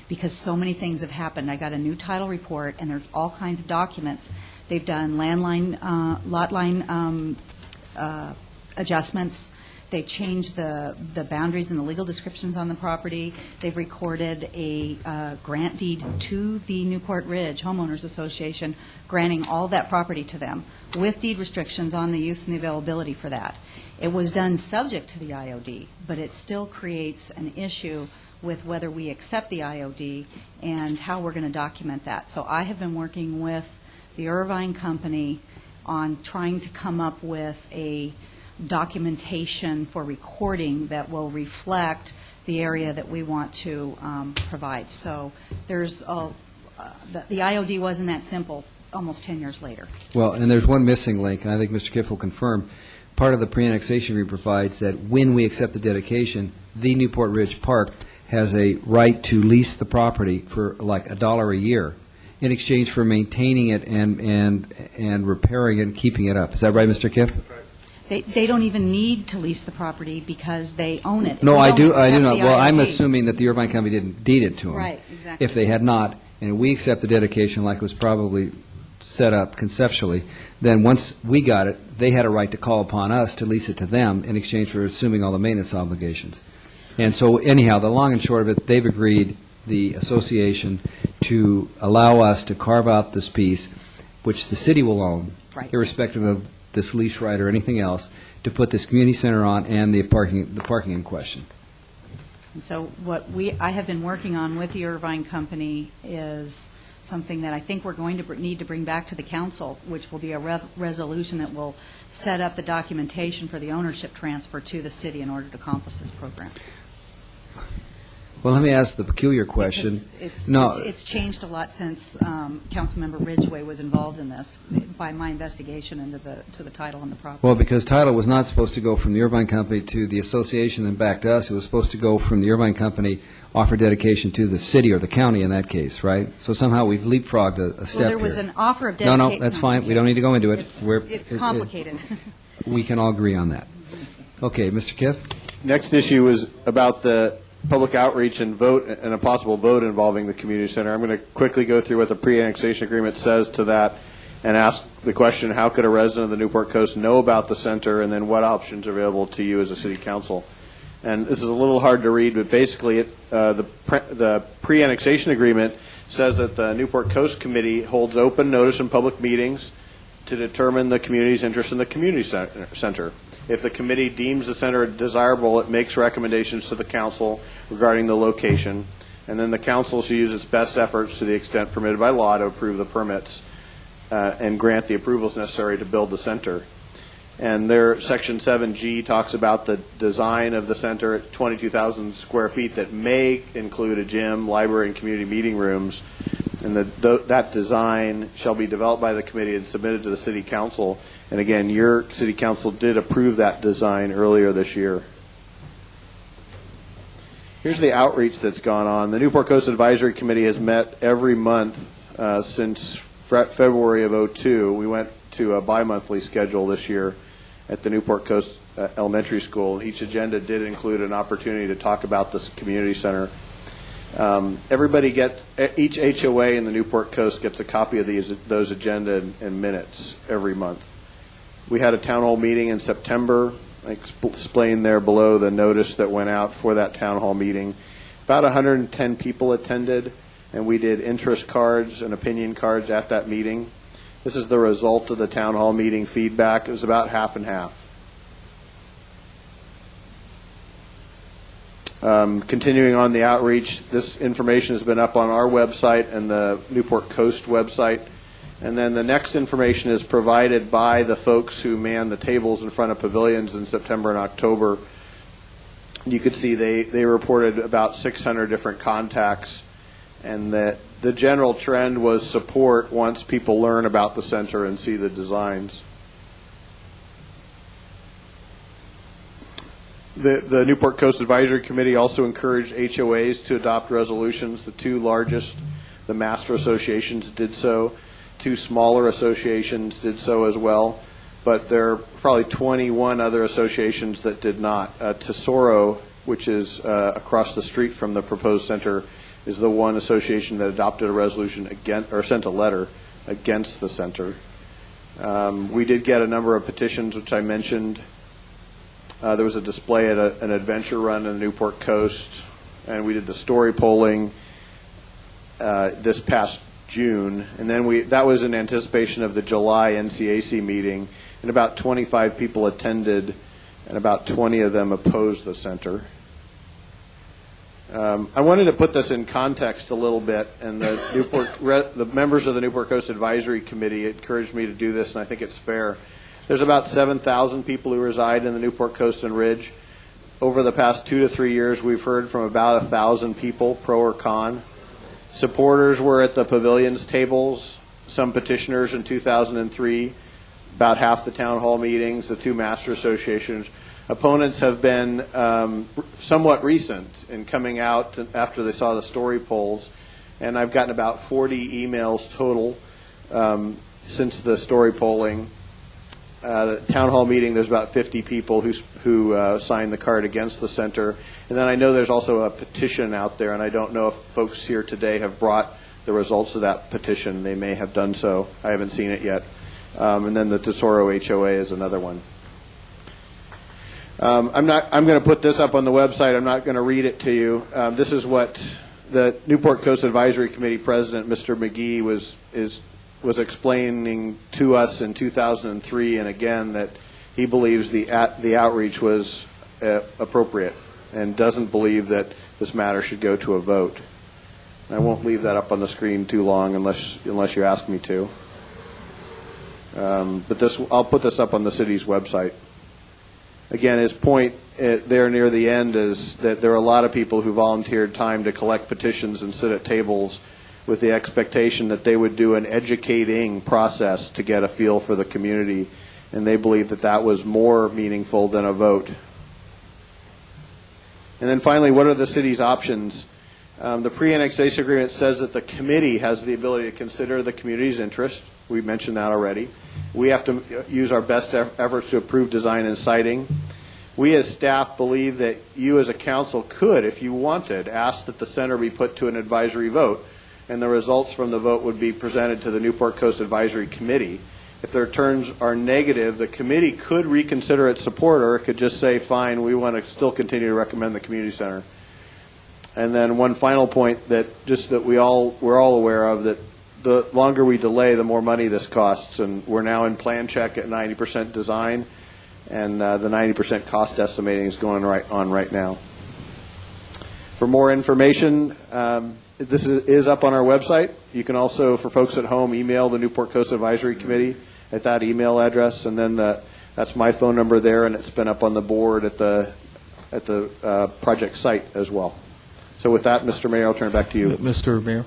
because so many things have happened. I got a new title report, and there's all kinds of documents. They've done landline, lot line adjustments. They've changed the boundaries and the legal descriptions on the property. They've recorded a grant deed to the Newport Ridge Homeowners Association, granting all that property to them with deed restrictions on the use and the availability for that. It was done subject to the IOD, but it still creates an issue with whether we accept the IOD and how we're going to document that. So I have been working with the Irvine Company on trying to come up with a documentation for recording that will reflect the area that we want to provide. So there's the IOD wasn't that simple almost 10 years later. Well, and there's one missing link, and I think Mr. Kiff will confirm. Part of the pre-annexation agreement provides that when we accept the dedication, the Newport Ridge Park has a right to lease the property for like $1 a year in exchange for maintaining it and repairing it and keeping it up. Is that right, Mr. Kiff? They don't even need to lease the property because they own it. No, I do not. Well, I'm IOD. assuming that the Irvine Company didn't deed it to them. Right, exactly. If they had not, and we accept the dedication like it was probably set up conceptually, then once we got it, they had a right to call upon us to lease it to them in exchange for assuming all the maintenance obligations. And so anyhow, the long and short of it, they've agreed, the association, to allow us to carve out this piece, which the city will own, Right. irrespective of this lease right or anything else, to put this community center on and the parking in question. And so what I have been working on with the Irvine Company is something that I think we're going to need to bring back to the council, which will be a resolution that will set up the documentation for the ownership transfer to the city in order to accomplish this program. Well, let me ask the peculiar question. Because it's changed a lot since Councilmember Ridgway was involved in this by my investigation into the title on the property. Well, because title was not supposed to go from the Irvine Company to the association and back to us. It was supposed to go from the Irvine Company, offer dedication to the city or the county in that case, right? So somehow we've leapfrogged a step Well, here. there was an offer of dedication. No, that's fine. We don't need to go into it. It's complicated. We can all agree on that. Okay, Mr. Kiff? Next issue is about the public outreach and vote, and a possible vote involving the community center. I'm going to quickly go through what the pre-annexation agreement says to that and ask the question, how could a resident of the Newport Coast know about the center, and then what options are available to you as a city council? And this is a little hard to read, but basically the pre-annexation agreement says that the Newport Coast Committee holds open notice and public meetings to determine the community's interest in the community center. If the committee deems the center desirable, it makes recommendations to the council regarding the location, and then the council should use its best efforts to the extent permitted by law to approve the permits and grant the approvals necessary to build the center. And their Section 7G talks about the design of the center at 22,000 square feet that may include a gym, library, and community meeting rooms, and that design shall be developed by the committee and submitted to the city council. And again, your city council did approve that design earlier this year. Here's the outreach that's gone on. The Newport Coast Advisory Committee has met every month since February of 2002. We went to a bi-monthly schedule this year at the Newport Coast Elementary School. Each agenda did include an opportunity to talk about this community center. Each HOA in the Newport Coast gets a copy of those agenda and minutes every month. We had a town hall meeting in September. I explained there below the notice that went out for that town hall meeting. About 110 people attended, and we did interest cards and opinion cards at that meeting. This is the result of the town hall meeting feedback. It was about half and half. Continuing on the outreach, this information has been up on our website and the Newport Coast website. And then the next information is provided by the folks who man the tables in front of pavilions in September and October. You could see they reported about 600 different contacts, and that the general trend was support once people learn about the center and see the designs. The Newport Coast Advisory Committee also encouraged HOAs to adopt resolutions. The two largest, the master associations, did so. Two smaller associations did so as well. But there are probably 21 other associations that did not. Tesoro, which is across the street from the proposed center, is the one association that adopted a resolution against, or sent a letter against the center. We did get a number of petitions, which I mentioned. There was a display at an adventure run in the Newport Coast, and we did the story polling this past June. And then that was in anticipation of the July NCAC meeting, and about 25 people attended, and about 20 of them opposed the center. I wanted to put this in context a little bit, and the members of the Newport Coast Advisory Committee encouraged me to do this, and I think it's fair. There's about 7,000 people who reside in the Newport Coast and Ridge. Over the past 2 to 3 years, we've heard from about 1,000 people, pro or con. Supporters were at the pavilions tables, some petitioners in 2003, about half the town hall meetings, the two master associations. Opponents have been somewhat recent in coming out after they saw the story polls, and I've gotten about 40 emails total since the story polling. The town hall meeting, there's about 50 people who signed the card against the center. And then I know there's also a petition out there, and I don't know if folks here today have brought the results of that petition. They may have done so. I haven't seen it yet. And then the Tesoro HOA is another one. I'm going to put this up on the website. I'm not going to read it to you. This is what the Newport Coast Advisory Committee President, Mr. McGee, was explaining to us in 2003, and again that he believes the outreach was appropriate and doesn't believe that this matter should go to a vote. I won't leave that up on the screen too long unless you ask me to. But I'll put this up on the city's website. Again, his point there near the end is that there are a lot of people who volunteered time to collect petitions and sit at tables with the expectation that they would do an educating process to get a feel for the community, and they believe that that was more meaningful than a vote. And then finally, what are the city's options? The pre-annexation agreement says that the committee has the ability to consider the community's interest. We mentioned that already. We have to use our best efforts to approve design and siting. We as staff believe that you as a council could, if you wanted, ask that the center be put to an advisory vote, and the results from the vote would be presented to the Newport Coast Advisory Committee. If their returns are negative, the committee could reconsider its support, or it could just say, fine, we want to still continue to recommend the community center. And then one final point that we're all aware of, that the longer we delay, the more money this costs, and we're now in plan check at 90% design, and the 90% cost estimating is going on right now. For more information, this is up on our website. You can also, for folks at home, email the Newport Coast Advisory Committee at that email address, and then that's my phone number there, and it's been up on the board at the project site as well. So with that, Mr. Mayor, I'll turn it back to you. Mr. Mayor?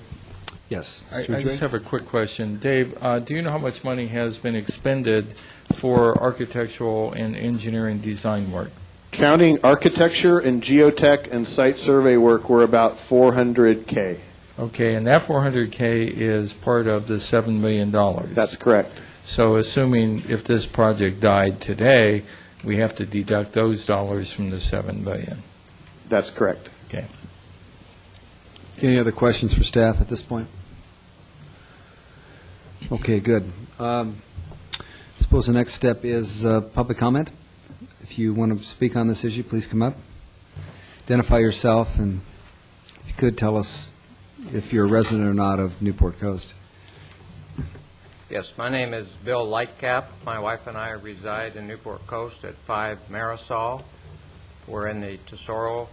Yes. I just have a quick question. Dave, do you know how much money has been expended for architectural and engineering design work? Counting architecture and geotech and site survey work, we're about $400K. Okay, and that $400K is part of the $7 million. That's correct. So assuming if this project died today, we have to deduct those dollars from the $7 million. That's correct. Okay. Any other questions for staff at this point? Okay, good. I suppose the next step is public comment. If you want to speak on this issue, please come up. Identify yourself, and if you could, tell us if you're a resident or not of Newport Coast. Yes, my name is Bill Lightcap. My wife and I reside in Newport Coast at 5 Marisol. We're in the Tesoro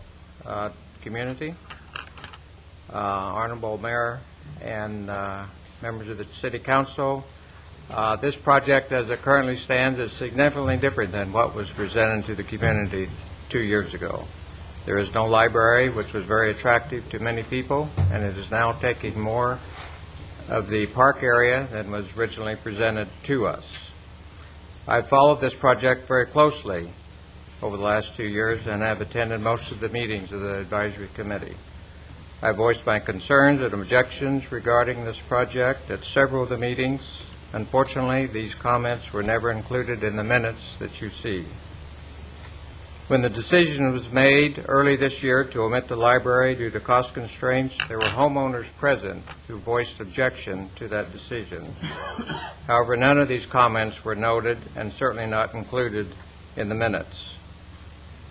community. Honorable Mayor and members of the City Council. This project, as it currently stands, is significantly different than what was presented to the community 2 years ago. There is no library, which was very attractive to many people, and it is now taking more of the park area than was originally presented to us. I've followed this project very closely over the last 2 years and have attended most of the meetings of the advisory committee. I voiced my concerns and objections regarding this project at several of the meetings. Unfortunately, these comments were never included in the minutes that you see. When the decision was made early this year to omit the library due to cost constraints, there were homeowners present who voiced objection to that decision. However, none of these comments were noted and certainly not included in the minutes,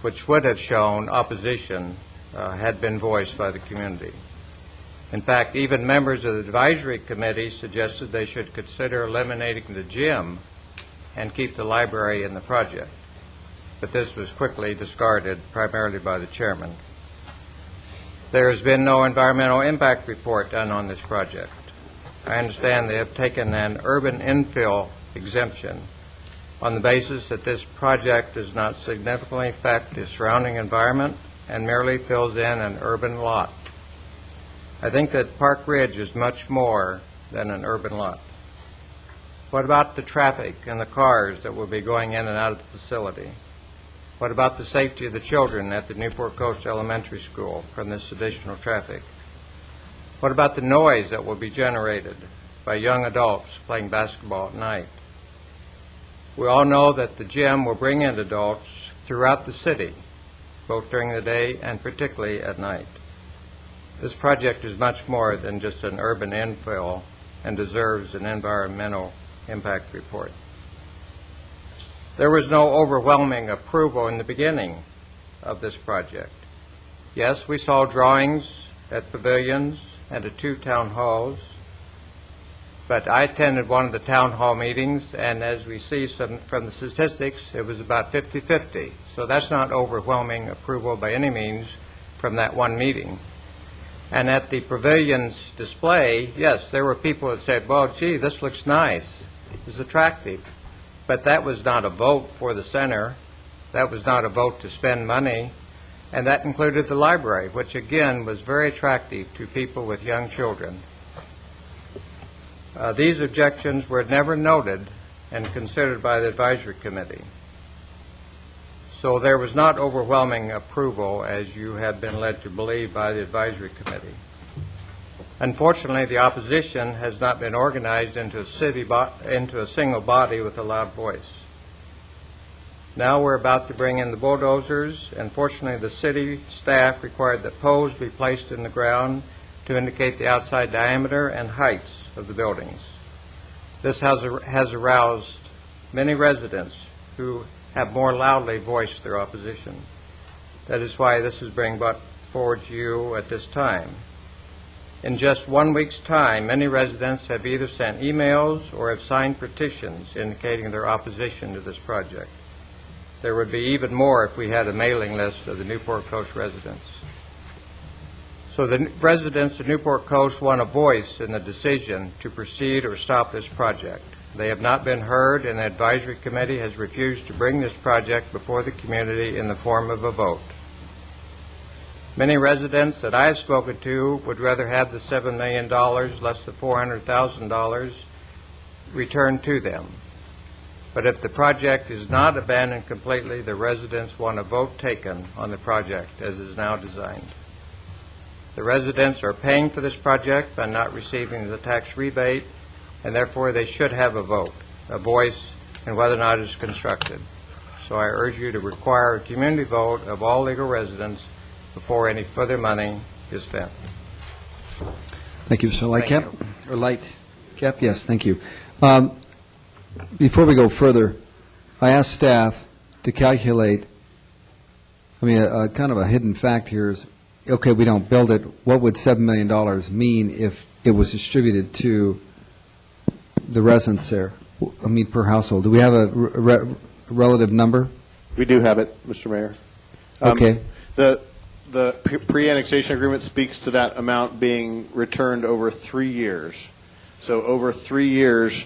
which would have shown opposition had been voiced by the community. In fact, even members of the advisory committee suggested they should consider eliminating the gym and keep the library in the project. But this was quickly discarded, primarily by the chairman. There has been no environmental impact report done on this project. I understand they have taken an urban infill exemption on the basis that this project does not significantly affect the surrounding environment and merely fills in an urban lot. I think that Park Ridge is much more than an urban lot. What about the traffic and the cars that will be going in and out of the facility? What about the safety of the children at the Newport Coast Elementary School from this additional traffic? What about the noise that will be generated by young adults playing basketball at night? We all know that the gym will bring in adults throughout the city, both during the day and particularly at night. This project is much more than just an urban infill and deserves an environmental impact report. There was no overwhelming approval in the beginning of this project. Yes, we saw drawings at pavilions and at 2 town halls, but I attended one of the town hall meetings, and as we see from the statistics, it was about 50-50. So that's not overwhelming approval by any means from that one meeting. And at the pavilion's display, yes, there were people that said, well, gee, this looks nice, it's attractive. But that was not a vote for the center. That was not a vote to spend money. And that included the library, which again was very attractive to people with young children. These objections were never noted and considered by the advisory committee. So there was not overwhelming approval, as you have been led to believe, by the advisory committee. Unfortunately, the opposition has not been organized into a single body with a loud voice. Now we're about to bring in the bulldozers, and fortunately the city staff required that poles be placed in the ground to indicate the outside diameter and heights of the buildings. This has aroused many residents who have more loudly voiced their opposition. That is why this is being brought forward to you at this time. In just 1 week's time, many residents have either sent emails or have signed petitions indicating their opposition to this project. There would be even more if we had a mailing list of the Newport Coast residents. So the residents of Newport Coast want a voice in the decision to proceed or stop this project. They have not been heard, and the advisory committee has refused to bring this project before the community in the form of a vote. Many residents that I have spoken to would rather have the $7 million less the $400,000 returned to them. But if the project is not abandoned completely, the residents want a vote taken on the project as is now designed. The residents are paying for this project by not receiving the tax rebate, and therefore they should have a vote, a voice in whether or not it is constructed. So I urge you to require a community vote of all legal residents before any further money is spent. Thank you, Mr. Lightcap. Or Lightcap, yes, thank you. Before we go further, I asked staff to calculate, kind of a hidden fact here is, okay, we don't build it, what would $7 million mean if it was distributed to the residents there, per household? Do we have a relative number? We do have it, Mr. Mayor. Okay. The pre-annexation agreement speaks to that amount being returned over 3 years. So over 3 years,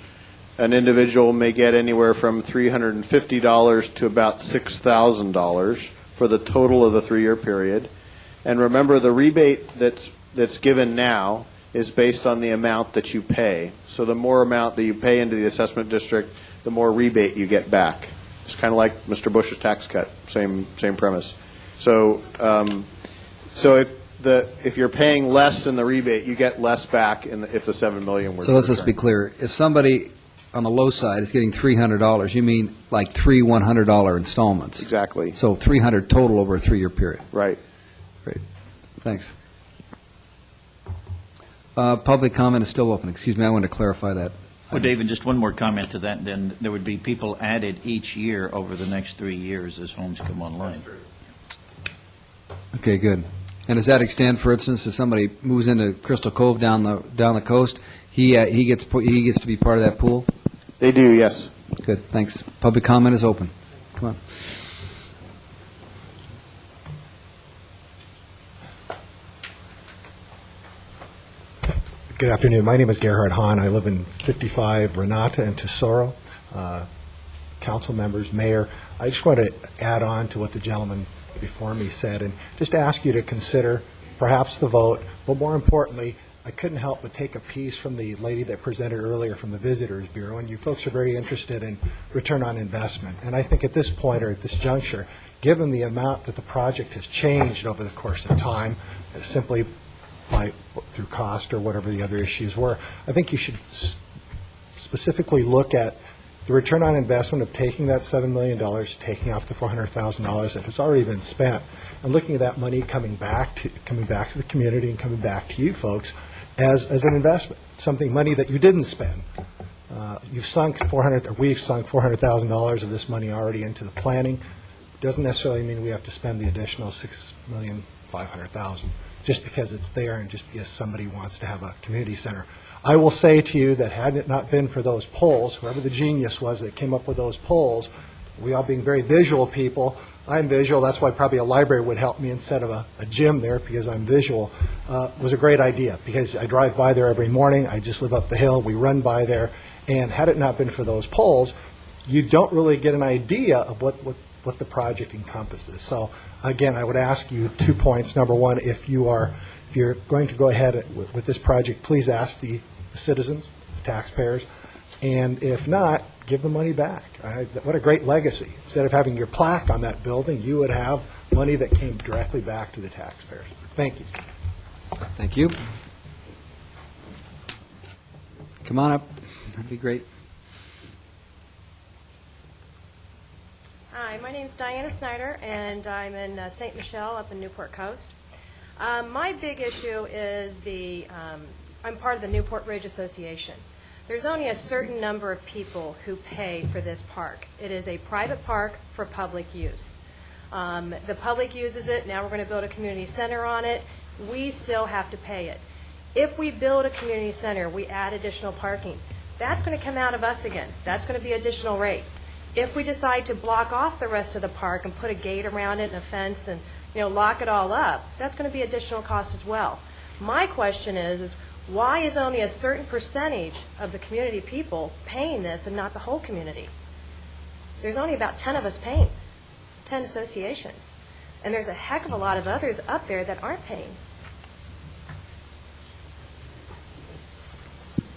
an individual may get anywhere from $350 to about $6,000 for the total of the 3-year period. And remember, the rebate that's given now is based on the amount that you pay. So the more amount that you pay into the assessment district, the more rebate you get back. It's kind of like Mr. Bush's tax cut, same premise. So if you're paying less in the rebate, you get less back if the $7 million were. So let's just be clear. If somebody on the low side is getting $300, you mean like 3 $100 installments? Exactly. So $300 total over a 3-year period. Right. Great. Thanks. Public comment is still open. Excuse me, I want to clarify that. Well, David, just one more comment to that, then there would be people added each year over the next 3 years as homes come online. Okay, good. And does that extend, for instance, if somebody moves into Crystal Cove down the coast, he gets to be part of that pool? They do, yes. Good, thanks. Public comment is open. Come on. Good afternoon. My name is Gerhard Hahn. I live in 55 Renata and Tesoro. Council members, mayor, I just want to add on to what the gentleman before me said and just ask you to consider perhaps the vote, but more importantly, I couldn't help but take a piece from the lady that presented earlier from the Visitors Bureau, and you folks are very interested in return on investment. And I think at this point, or at this juncture, given the amount that the project has changed over the course of time, simply through cost or whatever the other issues were, I think you should specifically look at the return on investment of taking that $7 million, taking off the $400,000 that has already been spent, and looking at that money coming back to the community and coming back to you folks as an investment, money that you didn't spend. We've sunk $400,000 of this money already into the planning. Doesn't necessarily mean we have to spend the additional $6,500,000 just because it's there and just because somebody wants to have a community center. I will say to you that had it not been for those polls, whoever the genius was that came up with those polls, we all being very visual people, I'm visual, that's why probably a library would help me instead of a gym there because I'm visual, was a great idea because I drive by there every morning, I just live up the hill, we run by there, and had it not been for those polls, you don't really get an idea of what the project encompasses. So again, I would ask you 2 points. Number one, if you're going to go ahead with this project, please ask the citizens, the taxpayers, and if not, give the money back. What a great legacy. Instead of having your plaque on that building, you would have money that came directly back to the taxpayers. Thank you. Thank you. Come on up. That'd be great. Hi, my name is Diana Snyder, and I'm in St. Michel up in Newport Coast. My big issue is I'm part of the Newport Ridge Association. There's only a certain number of people who pay for this park. It is a private park for public use. The public uses it. Now we're going to build a community center on it. We still have to pay it. If we build a community center, we add additional parking. That's going to come out of us again. That's going to be additional rates. If we decide to block off the rest of the park and put a gate around it and a fence and lock it all up, that's going to be additional cost as well. My question is why is only a certain percentage of the community people paying this and not the whole community? There's only about 10 of us paying, 10 associations. And there's a heck of a lot of others up there that aren't paying.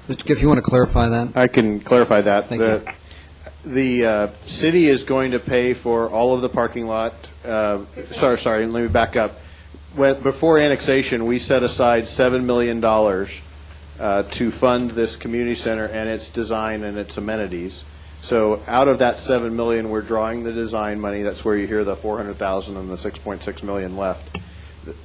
If you want to clarify that. I can clarify that. Thank you. The city is going to pay for all of the parking lot. Sorry, let me back up. Before annexation, we set aside $7 million to fund this community center and its design and its amenities. So out of that $7 million, we're drawing the design money. That's where you hear the $400,000 and the $6.6 million left.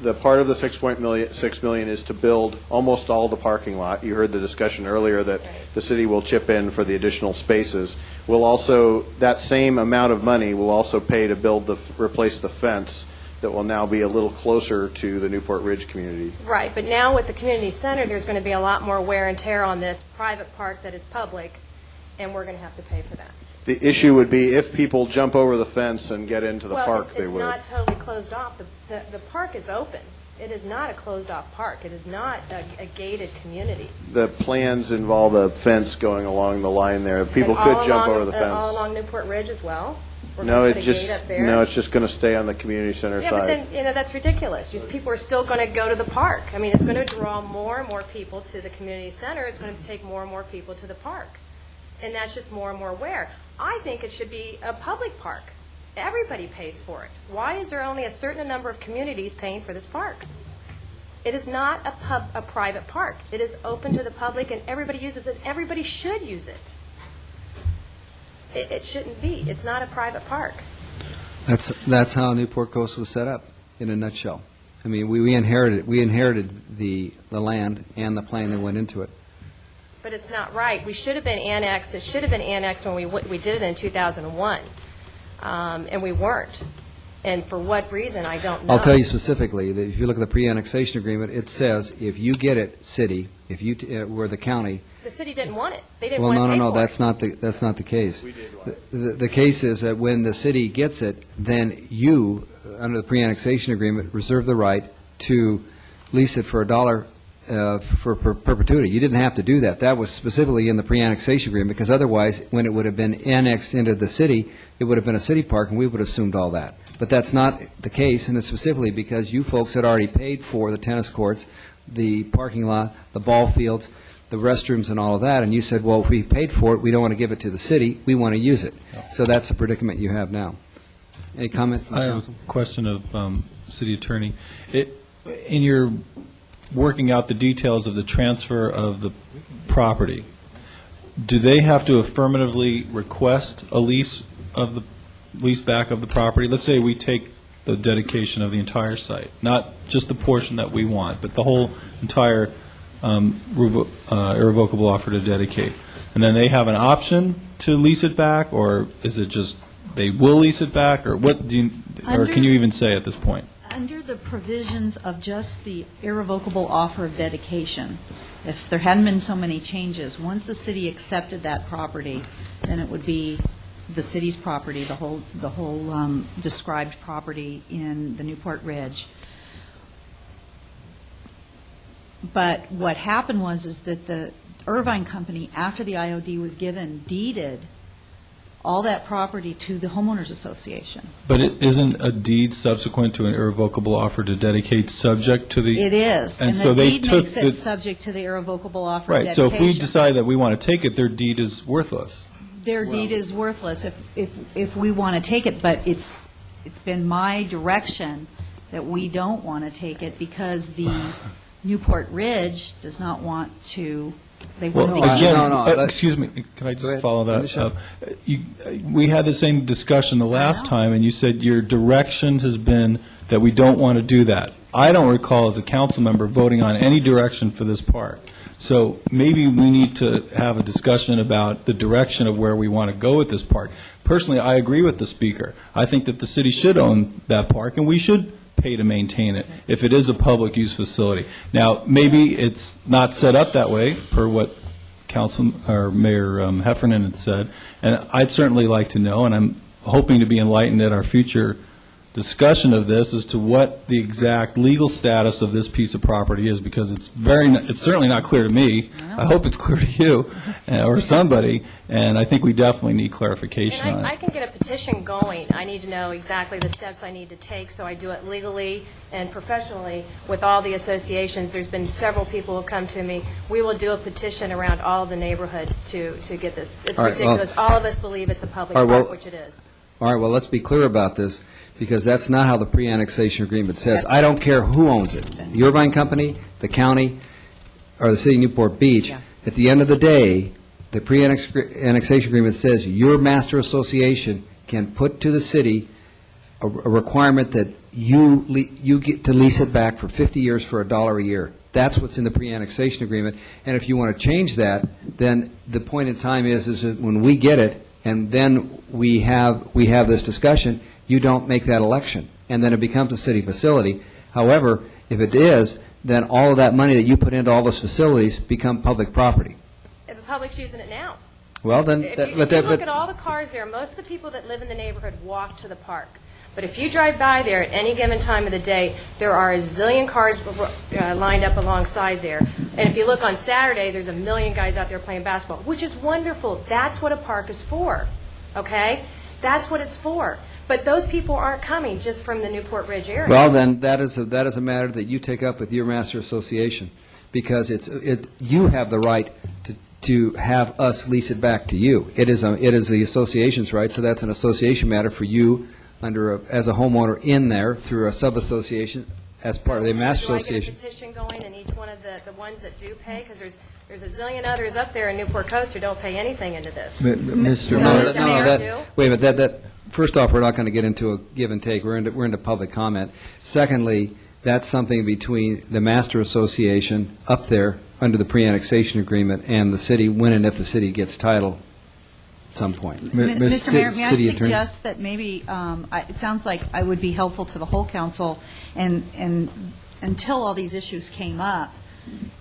The part of the $6 million is to build almost all the parking lot. You heard the discussion earlier that the city will chip in for the additional spaces. We'll also, that same amount of money will also pay to replace the fence that will now be a little closer to the Newport Ridge community. Right, but now with the community center, there's going to be a lot more wear and tear on this private park that is public, and we're going to have to pay for that. The issue would be if people jump over the fence and get into the park, they would. Well, it's not totally closed off. The park is open. It is not a closed-off park. It is not a gated community. The plans involve a fence going along the line there. People And could all jump along- over the fence. All along Newport Ridge as well? We're No, gonna it put a just, gate up there? no, it's just going to stay on the community center Yeah, but side. then, that's ridiculous. Just people are still going to go to the park. I mean, it's going to draw more and more people to the community center. It's going to take more and more people to the park. And that's just more and more wear. I think it should be a public park. Everybody pays for it. Why is there only a certain number of communities paying for this park? It is not a private park. It is open to the public, and everybody uses it. Everybody should use it. It shouldn't be. It's not a private park. That's how Newport Coast was set up, in a nutshell. I mean, we inherited the land and the plan that went into it. But it's not right. We should have been annexed. It should have been annexed when we did it in 2001, and we weren't. And for what reason, I don't know. I'll tell you specifically, that if you look at the pre-annexation agreement, it says if you get it, city, if you, or the county. The city didn't want it. They didn't Well, want to pay no, for that's not the case. The case is that when the city gets it, then you, under the pre-annexation agreement, reserve the right to lease it for $1 for perpetuity. You didn't have to do that. That was specifically in the pre-annexation agreement, because otherwise, when it would have been annexed into the city, it would have been a city park, and we would have assumed all that. But that's not the case, and it's specifically because you folks had already paid for the tennis courts, the parking lot, the ball fields, the restrooms, and all of that, and you said, well, if we paid for it, we don't want to give it to the city, we want to use it. So that's the predicament you have now. Any comment? I have a question of City Attorney. In your working out the details of the transfer of the property, do they have to affirmatively request a lease back of the property? Let's say we take the dedication of the entire site, not just the portion that we want, but the whole entire irrevocable offer to dedicate. And then they have an option to lease it back, or is it just they will lease it back, or what do you, or can you even say at this point? Under the provisions of just the irrevocable offer of dedication, if there hadn't been so many changes, once the city accepted that property, then it would be the city's property, the whole described property in the Newport Ridge. But what happened is that the Irvine Company, after the IOD was given, deeded all that property to the homeowners association. But it isn't a deed subsequent to an irrevocable offer to dedicate subject to the... It is, and so the they deed took makes it subject to the irrevocable offer of Right, dedication. so if we decide that we want to take it, their deed is worthless. Their deed is worthless if we want to take it, but it's been my direction that we don't want to take it because the Newport Ridge does not want to, they want to... Again, excuse me, can I just follow that up? We had the same discussion the last time, and you said your direction has been that we don't want to do that. I don't recall as a council member voting on any direction for this park. So maybe we need to have a discussion about the direction of where we want to go with this park. Personally, I agree with the speaker. I think that the city should own that park, and we should pay to maintain it if it is a public use facility. Now, maybe it's not set up that way, per what Council or Mayor Heffernan had said, and I'd certainly like to know, and I'm hoping to be enlightened at our future discussion of this as to what the exact legal status of this piece of property is, because it's certainly not clear to me. I hope it's clear to you or somebody, and I think we definitely need clarification on And it. I can get a petition going. I need to know exactly the steps I need to take, so I do it legally and professionally with all the associations. There's been several people who come to me. We will do a petition around all the neighborhoods to get this. It's ridiculous. All of us believe it's a public park, which it is. All right, well, let's be clear about this, because that's not how the pre-annexation agreement says. I don't care who owns it, the Irvine Company, the county, or the city of Newport Beach. Yeah. At the end of the day, the pre-annexation agreement says your master association can put to the city a requirement that you get to lease it back for 50 years for $1 a year. That's what's in the pre-annexation agreement. And if you want to change that, then the point in time is that when we get it, and then we have this discussion, you don't make that election, and then it becomes a city facility. However, if it is, then all of that money that you put into all those facilities become public property. If the public's using it now. Well, then, If you look at all the cars there, most of the people that live in the neighborhood walk to the park. But if you drive by there at any given time of the day, there are a zillion cars lined up alongside there. And if you look on Saturday, there's a million guys out there playing basketball, which is wonderful. That's what a park is for, okay? That's what it's for. But those people aren't coming just from the Newport Ridge area. Well, then, that is a matter that you take up with your master association, because you have the right to have us lease it back to you. It is the association's right, so that's an association matter for you as a homeowner in there through a sub-association as part of the master association. Do I get a petition going in each one of the ones that do pay? Because there's a zillion others up there in Newport Coast who don't pay anything into this. Mr. Mayor, wait a minute. First off, we're not going to get into a give and take. We're into public comment. Secondly, that's something between the master association up there under the pre-annexation agreement and the city, when and if the city gets title at some point. Mr. Mayor, may I suggest that maybe, it sounds like I would be helpful to the whole council, and until all these issues came up,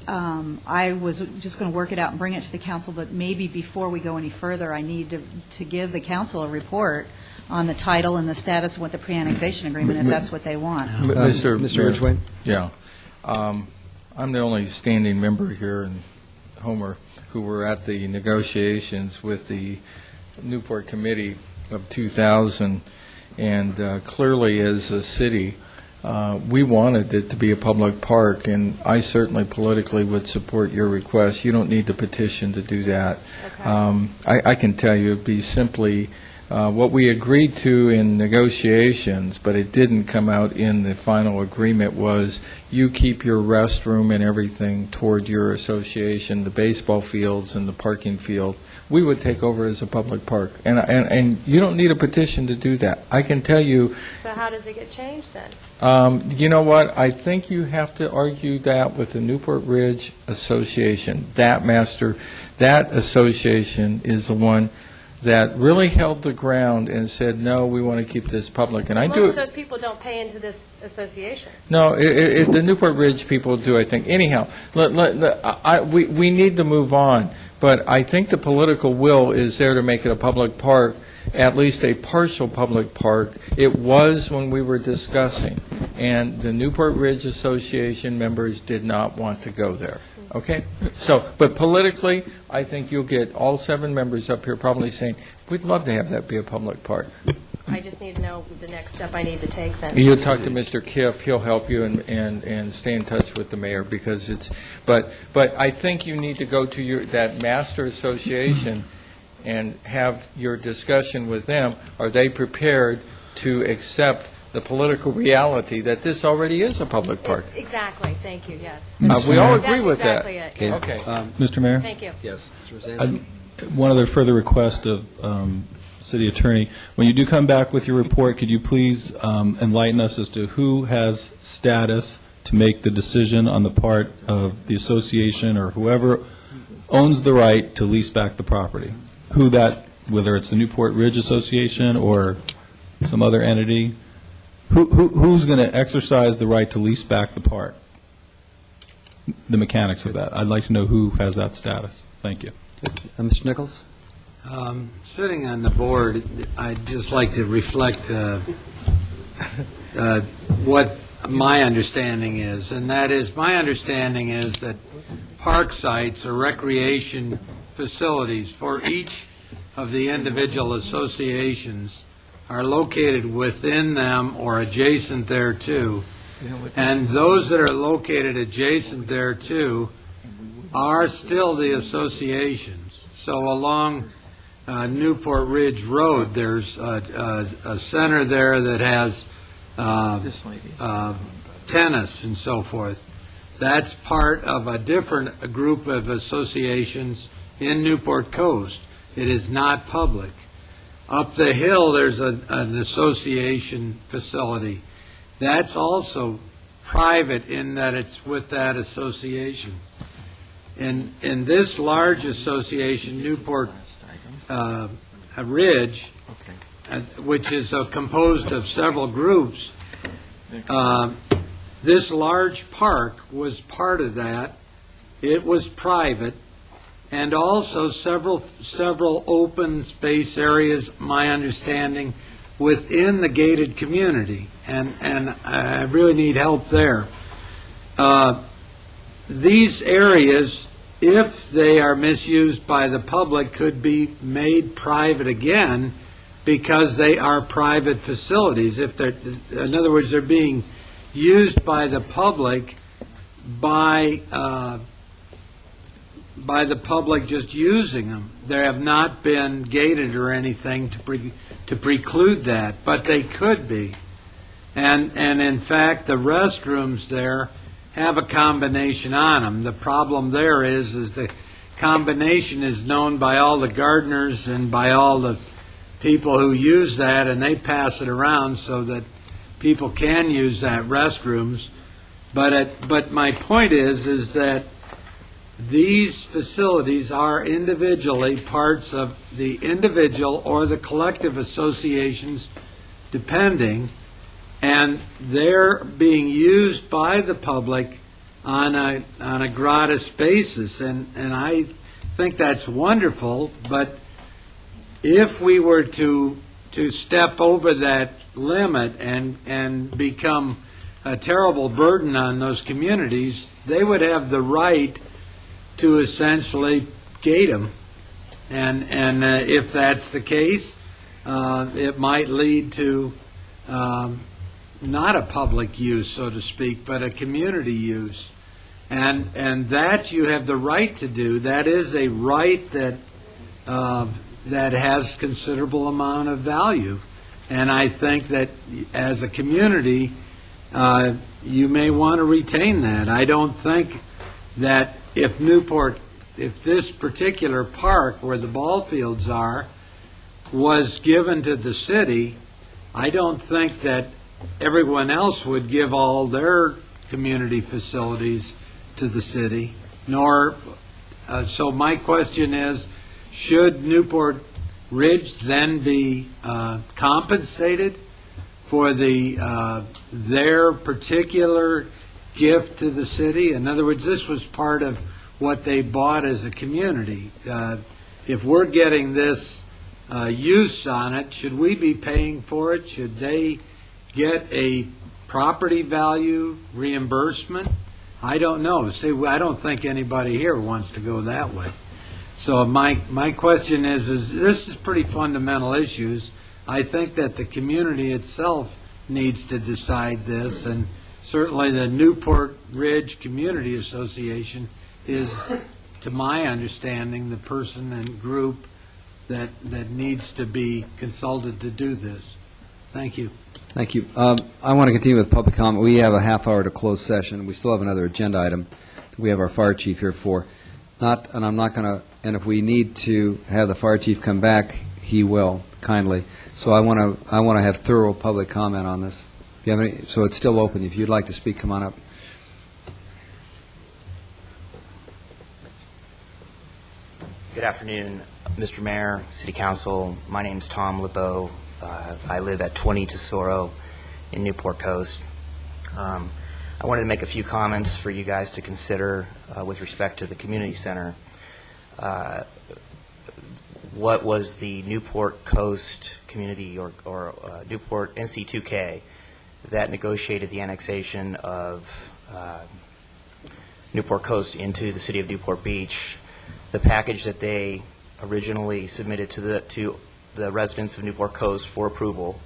I was just going to work it out and bring it to the council, but maybe before we go any further, I need to give the council a report on the title and the status of what the pre-annexation agreement, if that's what they want. Mr. Ridgway? Yeah. I'm the only standing member here in Homer who were at the negotiations with the Newport Committee of 2000, and clearly as a city, we wanted it to be a public park, and I certainly politically would support your request. You don't need the petition to do that. Okay. I can tell you it'd be simply what we agreed to in negotiations, but it didn't come out in the final agreement, was you keep your restroom and everything toward your association, the baseball fields and the parking field. We would take over as a public park. And you don't need a petition to do that. I can tell you. So how does it get changed then? You know what? I think you have to argue that with the Newport Ridge Association. That association is the one that really held the ground and said, no, we want to keep this public. And most of those people don't pay into this association. No, the Newport Ridge people do, I think. Anyhow, we need to move on, but I think the political will is there to make it a public park, at least a partial public park. It was when we were discussing, and the Newport Ridge Association members did not want to go there. Okay? So, but politically, I think you'll get all 7 members up here probably saying, we'd love to have that be a public park. I just need to know the next step I need to take then. You'll talk to Mr. Kiff, he'll help you, and stay in touch with the mayor, because it's, but I think you need to go to that master association and have your discussion with them. Are they prepared to accept the political reality that this already is a public park? Exactly. Thank you. Yes. We all agree with that. That's exactly it. Okay. Mr. Mayor? Thank you. Yes, Mr. Rosansky. One other further request of City Attorney. When you do come back with your report, could you please enlighten us as to who has status to make the decision on the part of the association or whoever owns the right to lease back the property? Who that, whether it's the Newport Ridge Association or some other entity? Who's going to exercise the right to lease back the park? The mechanics of that. I'd like to know who has that status. Thank you. Mr. Nichols? Sitting on the board, I'd just like to reflect what my understanding is, and that is, my understanding is that park sites or recreation facilities for each of the individual associations are located within them or adjacent thereto, and those that are located adjacent thereto are still the associations. So along Newport Ridge Road, there's a center there that has tennis and so forth. That's part of a different group of associations in Newport Coast. It is not public. Up the hill, there's an association facility. That's also private in that it's with that association. In this large association, Newport Ridge, which is composed of several groups, this large park was part of that. It was private, and also several open space areas, my understanding, within the gated community, and I really need help there. These areas, if they are misused by the public, could be made private again because they are private facilities. If they're, in other words, they're being used by the public by the public just using them. They have not been gated or anything to preclude that, but they could be. And in fact, the restrooms there have a combination on them. The problem there is the combination is known by all the gardeners and by all the people who use that, and they pass it around so that people can use that restrooms. But my point is that these facilities are individually parts of the individual or the collective associations, depending, and they're being used by the public on a gratis basis, and I think that's wonderful. But if we were to step over that limit and become a terrible burden on those communities, they would have the right to essentially gate them, and if that's the case, it might lead to not a public use, so to speak, but a community use, and that you have the right to do. That is a right that has considerable amount of value, and I think that as a community, you may want to retain that. I don't think that if this particular park where the ball fields are was given to the city, I don't think that everyone else would give all their community facilities to the city, nor, so my question is, should Newport Ridge then be compensated for their particular gift to the city? In other words, this was part of what they bought as a community. If we're getting this use on it, should we be paying for it? Should they get a property value reimbursement? I don't know. See, I don't think anybody here wants to go that way. So my question is this is pretty fundamental issues. I think that the community itself needs to decide this, and certainly the Newport Ridge Community Association is, to my understanding, the person and group that needs to be consulted to do this. Thank you. Thank you. I want to continue with public comment. We have a half hour to close session. We still have another agenda item that we have our fire chief here for. And if we need to have the fire chief come back, he will, kindly. So I want to have thorough public comment on this. If you have any, so it's still open. If you'd like to speak, come on up. Good afternoon, Mr. Mayor, City Council. My name is Tom Lippo. I live at 20 Tesoro in Newport Coast. I wanted to make a few comments for you guys to consider with respect to the community center. What was the Newport Coast community or Newport NC2K that negotiated the annexation of Newport Coast into the city of Newport Beach? The package that they originally submitted to the residents of Newport Coast for approval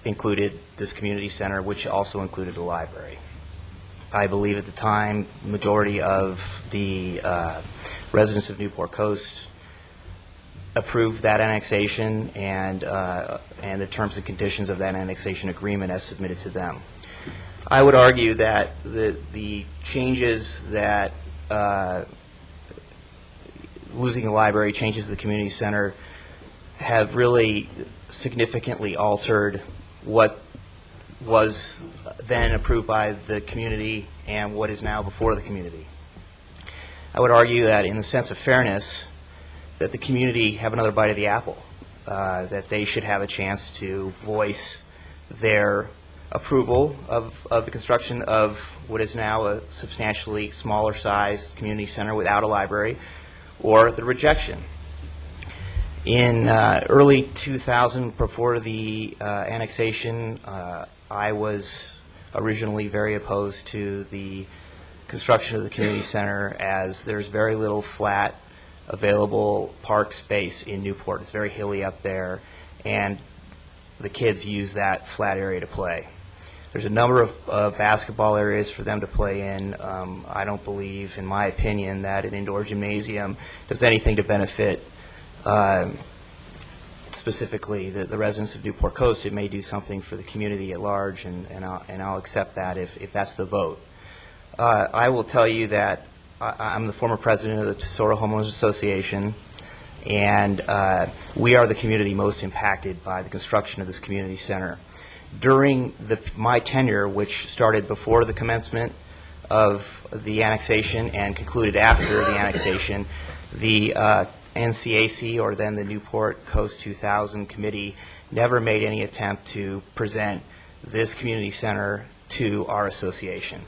included this community center, which also included a library. I believe at the time, the majority of the residents of Newport Coast approved that annexation and the terms and conditions of that annexation agreement as submitted to them. I would argue that the changes that losing the library, changes to the community center, have really significantly altered what was then approved by the community and what is now before the community. I would argue that in the sense of fairness, that the community have another bite of the apple, that they should have a chance to voice their approval of the construction of what is now a substantially smaller sized community center without a library, or the rejection. In early 2000, before the annexation, I was originally very opposed to the construction of the community center, as there's very little flat available park space in Newport. It's very hilly up there, and the kids use that flat area to play. There's a number of basketball areas for them to play in. I don't believe, in my opinion, that an indoor gymnasium does anything to benefit specifically the residents of Newport Coast. It may do something for the community at large, and I'll accept that if that's the vote. I will tell you that I'm the former president of the Tesoro Homeowners Association, and we are the community most impacted by the construction of this community center. During my tenure, which started before the commencement of the annexation and concluded after the annexation, the NCAC, or then the Newport Coast 2000 Committee, never made any attempt to present this community center to our association.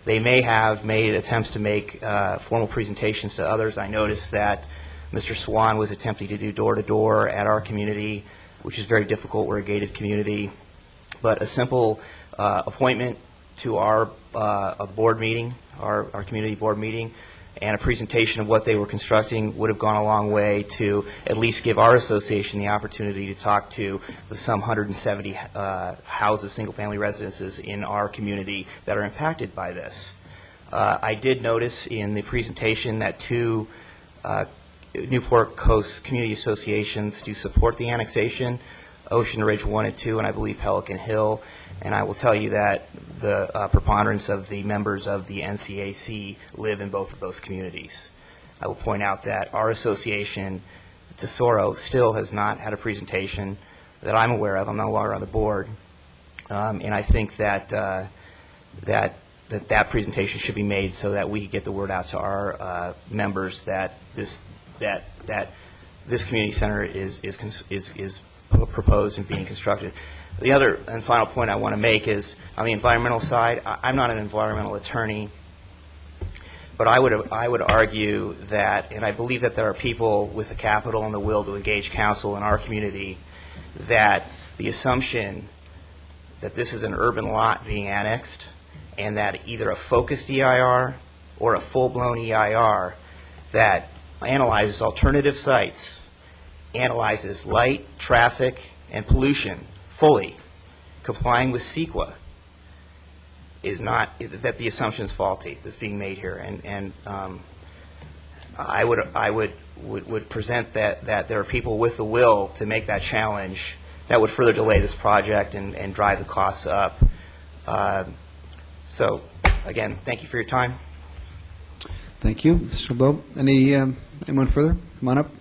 They may have made attempts to make formal presentations to others. I noticed that Mr. Swan was attempting to do door-to-door at our community, which is very difficult. We're a gated community. But a simple appointment to our board meeting, our community board meeting, and a presentation of what they were constructing would have gone a long way to at least give our association the opportunity to talk to the some 170 houses, single-family residences in our community that are impacted by this. I did notice in the presentation that two Newport Coast community associations do support the annexation, Ocean Ridge 1 and 2, and I believe Pelican Hill. And I will tell you that the preponderance of the members of the NCAC live in both of those communities. I will point out that our association, Tesoro, still has not had a presentation that I'm aware of. I'm no longer on the board. And I think that that presentation should be made so that we can get the word out to our members that this community center is proposed and being constructed. The other and final point I want to make is on the environmental side. I'm not an environmental attorney, but I would argue that, and I believe that there are people with the capital and the will to engage counsel in our community, that the assumption that this is an urban lot being annexed and that either a focused EIR or a full-blown EIR that analyzes alternative sites, analyzes light, traffic, and pollution fully, complying with CEQA, is not, that the assumption is faulty that's being made here. And I would present that there are people with the will to make that challenge that would further delay this project and drive the costs up. So, again, thank you for your time. Thank you. Mr. Bowe, anyone further? Come on up.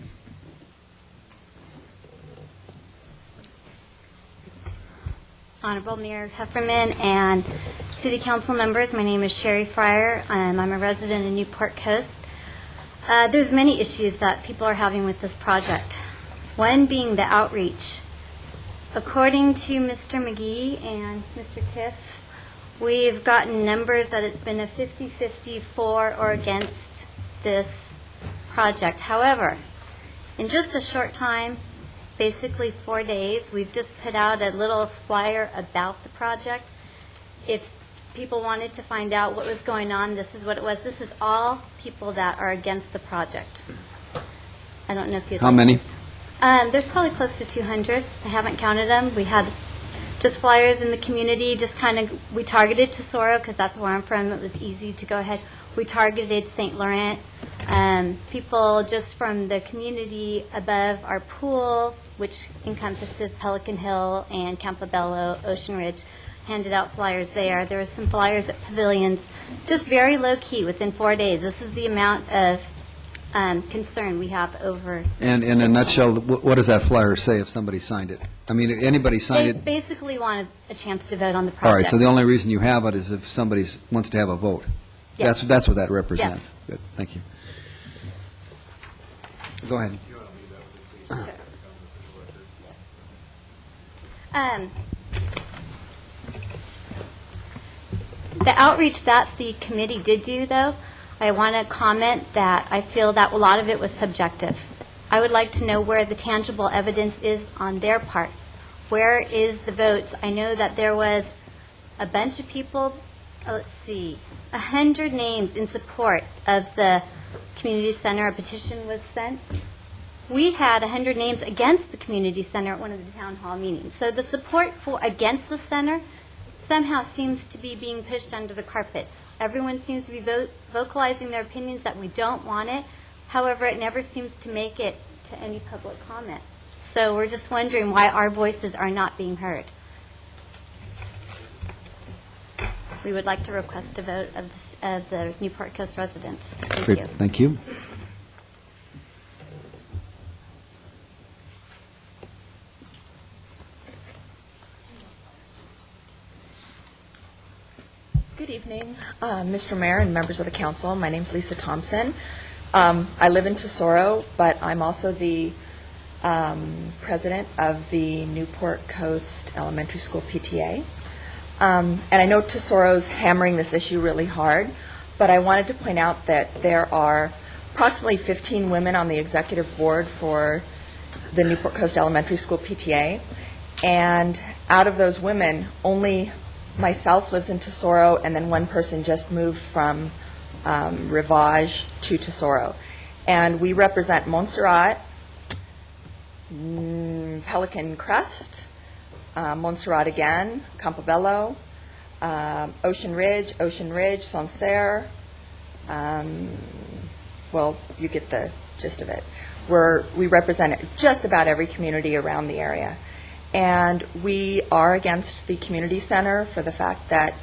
Honorable Mayor Heffernan and City Council members, my name is Sherry Fryer. I'm a resident of Newport Coast. There's many issues that people are having with this project. One being the outreach. According to Mr. McGee and Mr. Kiff, we've gotten numbers that it's been a 50-50 for or against this project. However, in just a short time, basically 4 days, we've just put out a little flyer about the project. If people wanted to find out what was going on, this is what it was. This is all people that are against the project. I don't know if you'd How like many? this. There's probably close to 200. I haven't counted them. We had just flyers in the community, just kind of, we targeted Tesoro because that's where I'm from. It was easy to go ahead. We targeted St. Laurent. People just from the community above our pool, which encompasses Pelican Hill and Campobello, Ocean Ridge, handed out flyers there. There were some flyers at pavilions, just very low-key within 4 days. This is the amount of concern we have over. And in a nutshell, what does that flyer say if somebody signed it? I mean, if anybody signed They it? basically want a chance to vote on the project. All right, so the only reason you have it is if somebody wants to have a vote. Yes. That's what that represents. Yes. Good, thank you. Go ahead. The outreach that the committee did do, though, I want to comment that I feel that a lot of it was subjective. I would like to know where the tangible evidence is on their part. Where is the votes? I know that there was a bunch of people, let's see, 100 names in support of the community center. A petition was sent. We had 100 names against the community center at one of the town hall meetings. So the support against the center somehow seems to be being pushed under the carpet. Everyone seems to be vocalizing their opinions that we don't want it. However, it never seems to make it to any public comment. So we're just wondering why our voices are not being heard. We would like to request a vote of the Newport Coast residents. Thank Great. you. Thank you. Good evening, Mr. Mayor and members of the council. My name's Lisa Thompson. I live in Tesoro, but I'm also the president of the Newport Coast Elementary School PTA. And I know Tesoro's hammering this issue really hard, but I wanted to point out that there are approximately 15 women on the executive board for the Newport Coast Elementary School PTA. And out of those women, only myself lives in Tesoro, and then one person just moved from Rivage to Tesoro. And we represent Montserrat, Pelican Crest, Montserrat again, Campobello, Ocean Ridge, Sancerre. Well, you get the gist of it. We represent just about every community around the area. And we are against the community center for the fact that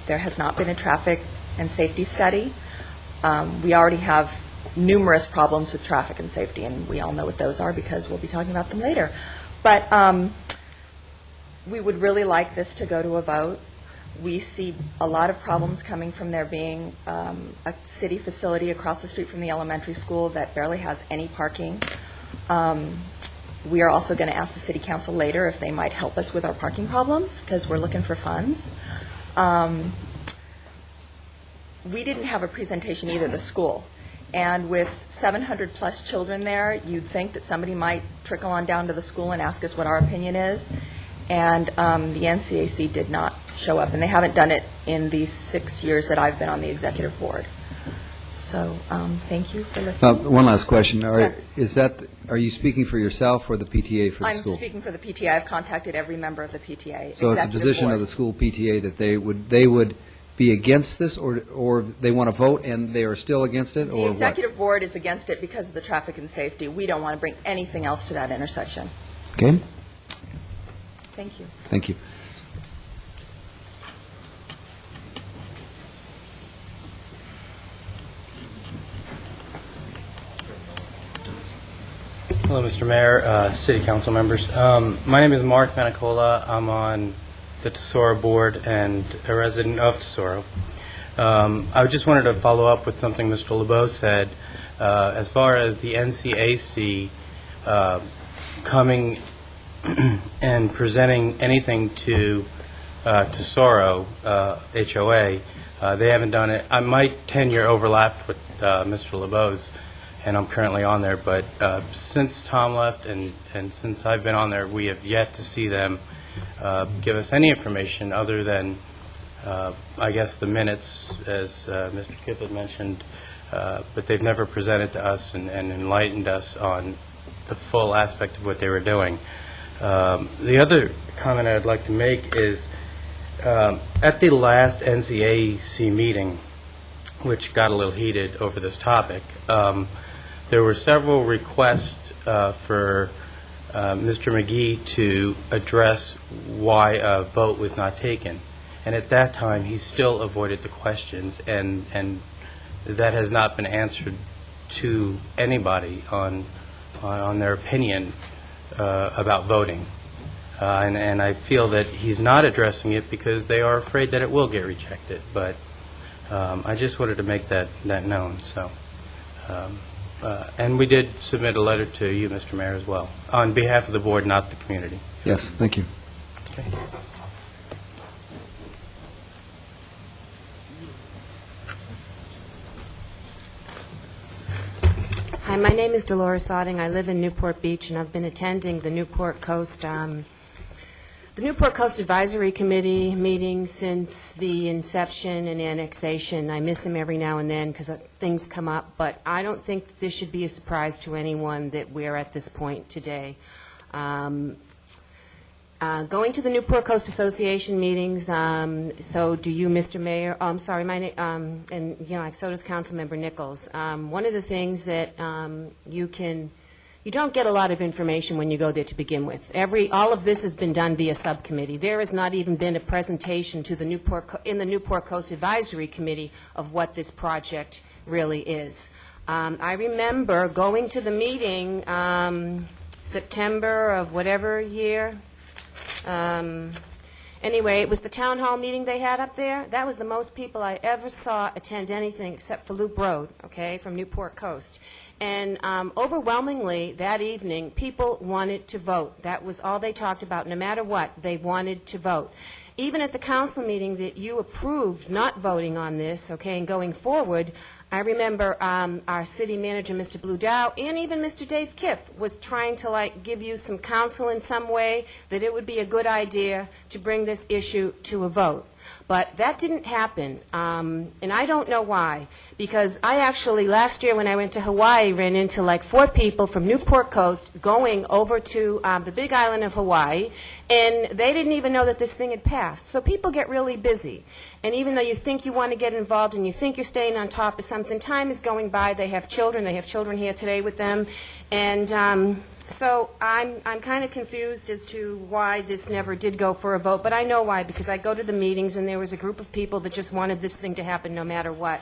there has not been a traffic and safety study. We already have numerous problems with traffic and safety, and we all know what those are because we'll be talking about them later. But we would really like this to go to a vote. We see a lot of problems coming from there being a city facility across the street from the elementary school that barely has any parking. We are also going to ask the city council later if they might help us with our parking problems because we're looking for funds. We didn't have a presentation either, the school. And with 700 plus children there, you'd think that somebody might trickle on down to the school and ask us what our opinion is. And the NCAC did not show up, and they haven't done it in these 6 years that I've been on the executive board. So thank you for listening. One last question. Yes. Are you speaking for yourself or the PTA for the school? I'm speaking for the PTA. I've contacted every member of the PTA. So it's a position of the school PTA that they would be against this, or they want to vote and they are still against it, or The executive board is against it because of the traffic and safety. We don't want to bring anything else to that intersection. Okay. Thank you. Thank you. Hello, Mr. Mayor, City Council members. My name is Mark Vanicola. I'm on the Tesoro board and a resident of Tesoro. I just wanted to follow up with something Mr. LeBeau said. As far as the NCAC coming and presenting anything to Tesoro, HOA, they haven't done it. My tenure overlapped with Mr. LeBeau's, and I'm currently on there, but since Tom left and since I've been on there, we have yet to see them give us any information other than, I guess, the minutes, as Mr. Kipp had mentioned, but they've never presented to us and enlightened us on the full aspect of what they were doing. The other comment I'd like to make is, at the last NCAC meeting, which got a little heated over this topic, there were several requests for Mr. McGee to address why a vote was not taken. And at that time, he still avoided the questions, and that has not been answered to anybody on their opinion about voting. And I feel that he's not addressing it because they are afraid that it will get rejected. But I just wanted to make that known. So. And we did submit a letter to you, Mr. Mayor, as well, on behalf of the board, not the community. Yes, thank you. Okay. Hi, Hi, my name is Dolores Otting. I live in Newport Beach, and I've been attending the Newport Coast Advisory Committee meetings since the inception and annexation. I miss them every now and then because things come up, but I don't think that this should be a surprise to anyone that we're at this point today. Going to the Newport Coast Association meetings, so do you, Mr. Mayor, I'm sorry, my name, and, you know, like, so does Councilmember Nichols. One of the things that you don't get a lot of information when you go there to begin with. All of this has been done via subcommittee. There has not even been a presentation to the Newport Coast Advisory Committee of what this project really is. I remember going to the meeting September of whatever year. Anyway, it was the town hall meeting they had up there. That was the most people I ever saw attend anything except for Loop Road, okay, from Newport Coast. And overwhelmingly that evening, people wanted to vote. That was all they talked about. No matter what, they wanted to vote. Even at the council meeting that you approved not voting on this, okay, and going forward, I remember our city manager, Mr. Bludow, and even Mr. Dave Kiff was trying to, like, give you some counsel in some way that it would be a good idea to bring this issue to a vote. But that didn't happen, and I don't know why, because I actually, last year when I went to Hawaii, ran into like 4 people from Newport Coast going over to the Big Island of Hawaii, and they didn't even know that this thing had passed. So people get really busy, and even though you think you want to get involved and you think you're staying on top of something, time is going by. They have children here today with them, and so I'm kind of confused as to why this never did go for a vote, but I know why, because I go to the meetings and there was a group of people that just wanted this thing to happen no matter what.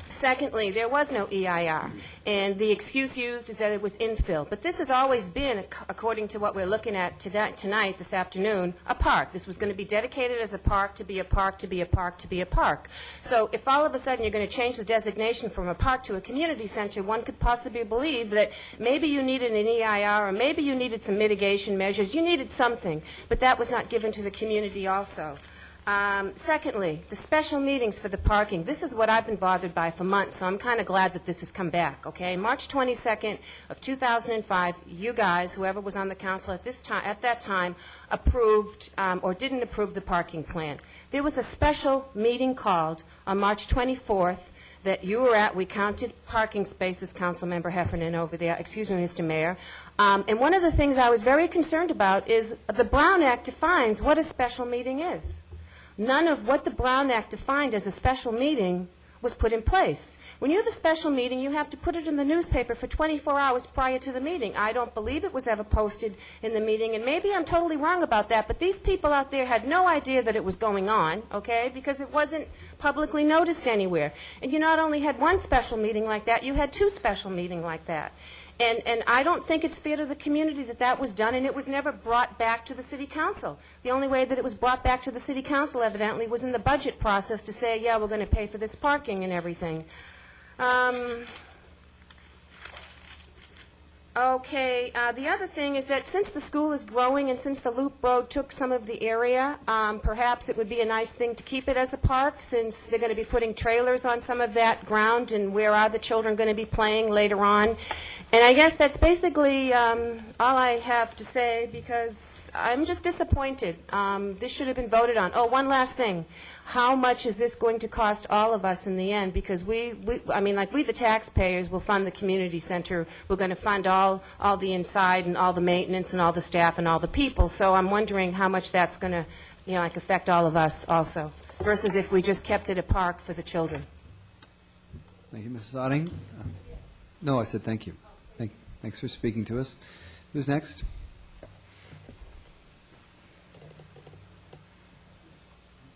Secondly, there was no EIR, and the excuse used is that it was infill. But this has always been, according to what we're looking at tonight, this afternoon, a park. This was going to be dedicated as a park to be a park to be a park to be a park. So if all of a sudden you're going to change the designation from a park to a community center, one could possibly believe that maybe you needed an EIR or maybe you needed some mitigation measures. You needed something, but that was not given to the community also. Secondly, the special meetings for the parking. This is what I've been bothered by for months, so I'm kind of glad that this has come back, okay? March 22nd of 2005, you guys, whoever was on the council at that time, approved or didn't approve the parking plan. There was a special meeting called on March 24th that you were at. We counted parking spaces, Councilmember Heffernan over there, excuse me, Mr. Mayor. And one of the things I was very concerned about is the Brown Act defines what a special meeting is. None of what the Brown Act defined as a special meeting was put in place. When you have a special meeting, you have to put it in the newspaper for 24 hours prior to the meeting. I don't believe it was ever posted in the meeting, and maybe I'm totally wrong about that, but these people out there had no idea that it was going on, okay, because it wasn't publicly noticed anywhere. And you not only had one special meeting like that, you had 2 special meetings like that. And I don't think it's fair to the community that that was done, and it was never brought back to the city council. The only way that it was brought back to the city council, evidently, was in the budget process to say, yeah, we're going to pay for this parking and everything. Okay, the other thing is that since the school is growing and since the Loop Road took some of the area, perhaps it would be a nice thing to keep it as a park, since they're going to be putting trailers on some of that ground, and where are the children going to be playing later on? And I guess that's basically all I have to say, because I'm just disappointed. This should have been voted on. Oh, one last thing. How much is this going to cost all of us in the end? Because we the taxpayers will fund the community center. We're going to fund all the inside and all the maintenance and all the staff and all the people. So I'm wondering how much that's going to, affect all of us also, versus if we just kept it a park for the children. Thank you, Mrs. Otting. No, I said thank you. Thanks for speaking to us. Who's next?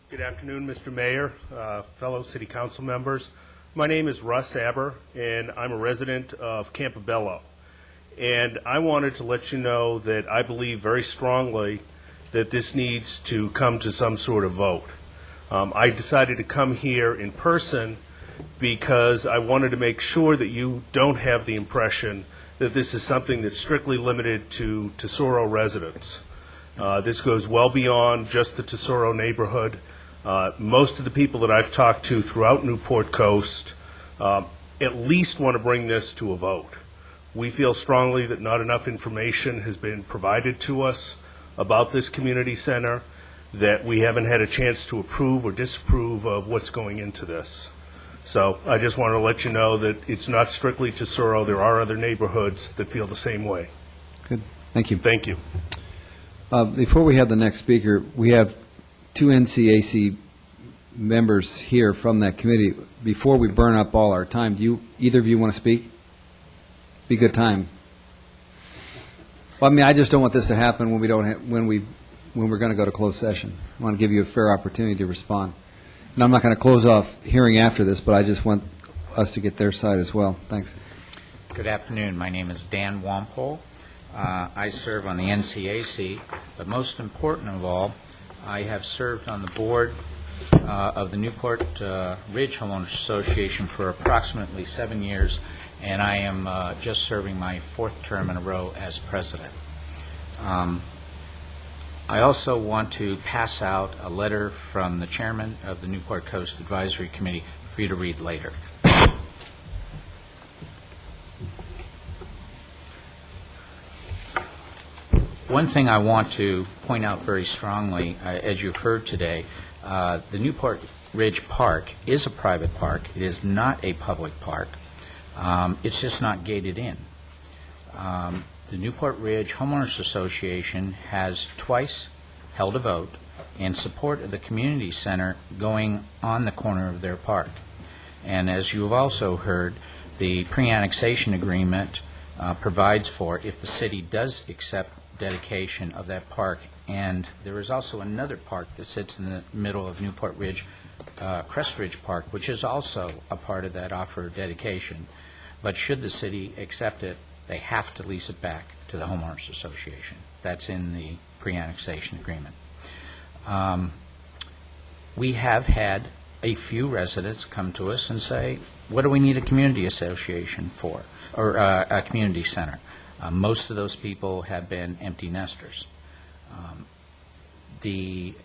Good afternoon, Mr. Mayor, fellow city council members. My name is Russ Aber, and I'm a resident of Campobello. And I wanted to let you know that I believe very strongly that this needs to come to some sort of vote. I decided to come here in person because I wanted to make sure that you don't have the impression that this is something that's strictly limited to Tesoro residents. This goes well beyond just the Tesoro neighborhood. Most of the people that I've talked to throughout Newport Coast at least want to bring this to a vote. We feel strongly that not enough information has been provided to us about this community center, that we haven't had a chance to approve or disapprove of what's going into this. So I just want to let you know that it's not strictly Tesoro. There are other neighborhoods that feel the same way. Good. Thank you. Thank you. Before we have the next speaker, we have two NCAC members here from that committee. Before we burn up all our time, do either of you want to speak? Be good time. Well, I mean, I just don't want this to happen when we don't when we're going to go to closed session. I want to give you a fair opportunity to respond. And I'm not going to close off hearing after this, but I just want us to get their side as well. Thanks. Good afternoon. My name is Dan Wampole. I serve on the NCAC, but most important of all, I have served on the board of the Newport Ridge Homeowners Association for approximately 7 years, and I am just serving my 4th term in a row as president. I also want to pass out a letter from the chairman of the Newport Coast Advisory Committee for you to read later. One thing I want to point out very strongly, as you've heard today, the Newport Ridge Park is a private park. It is not a public park. It's just not gated in. The Newport Ridge Homeowners Association has twice held a vote in support of the community center going on the corner of their park. And as you have also heard, the pre-annexation agreement provides for if the city does accept dedication of that park. And there is also another park that sits in the middle of Newport Ridge, Crest Ridge Park, which is also a part of that offer of dedication. But should the city accept it, they have to lease it back to the Homeowners Association. That's in the pre-annexation agreement. We have had a few residents come to us and say, what do we need a community association for, or a community center? Most of those people have been empty nesters.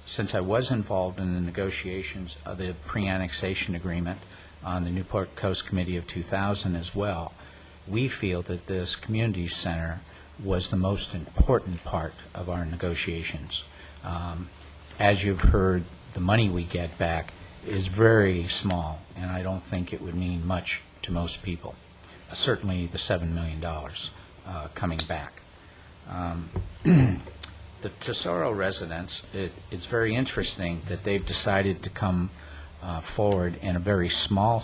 Since I was involved in the negotiations of the pre-annexation agreement on the Newport Coast Committee of 2000 as well, we feel that this community center was the most important part of our negotiations. As you've heard, the money we get back is very small, and I don't think it would mean much to most people. Certainly the $7 million coming back. The Tesoro residents, it's very interesting that they've decided to come forward in a very small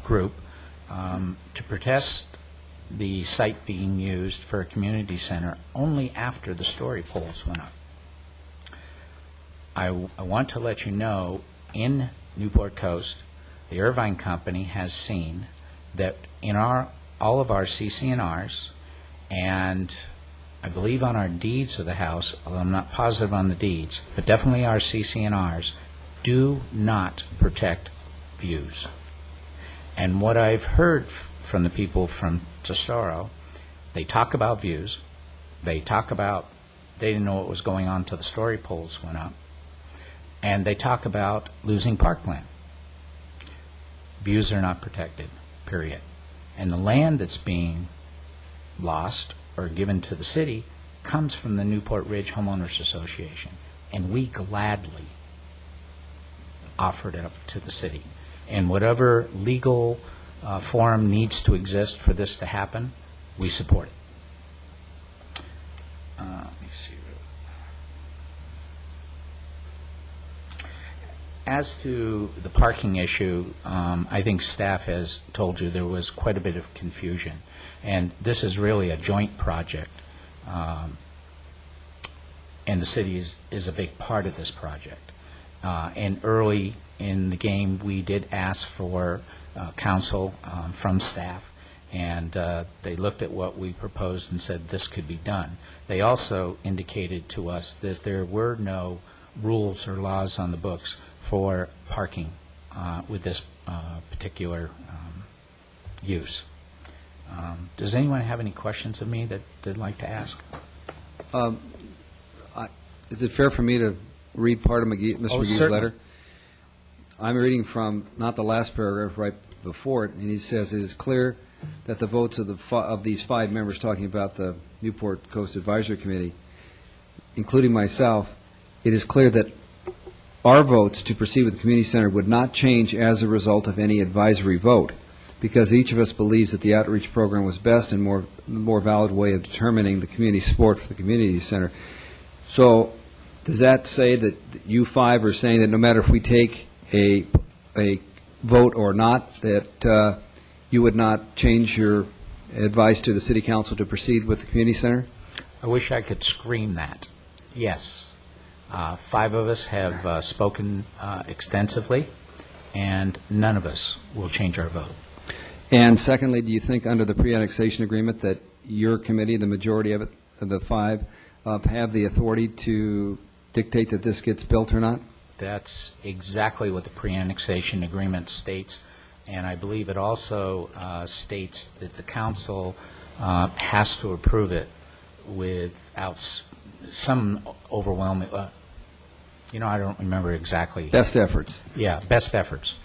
group to protest the site being used for a community center only after the story poles went up. I want to let you know, in Newport Coast, the Irvine Company has seen that in all of our CC&Rs, and I believe on our deeds of the house, although I'm not positive on the deeds, but definitely our CC&Rs, do not protect views. And what I've heard from the people from Tesoro, they talk about views, they talk about they didn't know what was going on until the story poles went up, and they talk about losing parkland. Views are not protected, period. And the land that's being lost or given to the city comes from the Newport Ridge Homeowners Association, and we gladly offered it up to the city. And whatever legal forum needs to exist for this to happen, we support it. Let me see. As to the parking issue, I think staff has told you there was quite a bit of confusion. And this is really a joint project. And the city is a big part of this project. And early in the game, we did ask for counsel from staff, and they looked at what we proposed and said this could be done. They also indicated to us that there were no rules or laws on the books for parking with this particular use. Does anyone have any questions of me that they'd like to ask? Is it fair for me to read part of Mr. McGee's certainly. letter? I'm reading from not the last paragraph, right before it, and he says, "It is clear that the votes of these 5 members," talking about the Newport Coast Advisory Committee, including myself, "it is clear that our votes to proceed with the community center would not change as a result of any advisory vote, because each of us believes that the outreach program was best and more valid way of determining the community support for the community center." So does that say that you 5 are saying that no matter if we take a vote or not, that you would not change your advice to the city council to proceed with the community center? I wish I could scream that. Yes. 5 of us have spoken extensively, and none of us will change our vote. And secondly, do you think under the pre-annexation agreement that your committee, the majority of it, of the 5, have the authority to dictate that this gets built or not? That's exactly what the pre-annexation agreement states, and I believe it also states that the council has to approve it without some overwhelming, I don't remember exactly. Best efforts. Yeah, best efforts.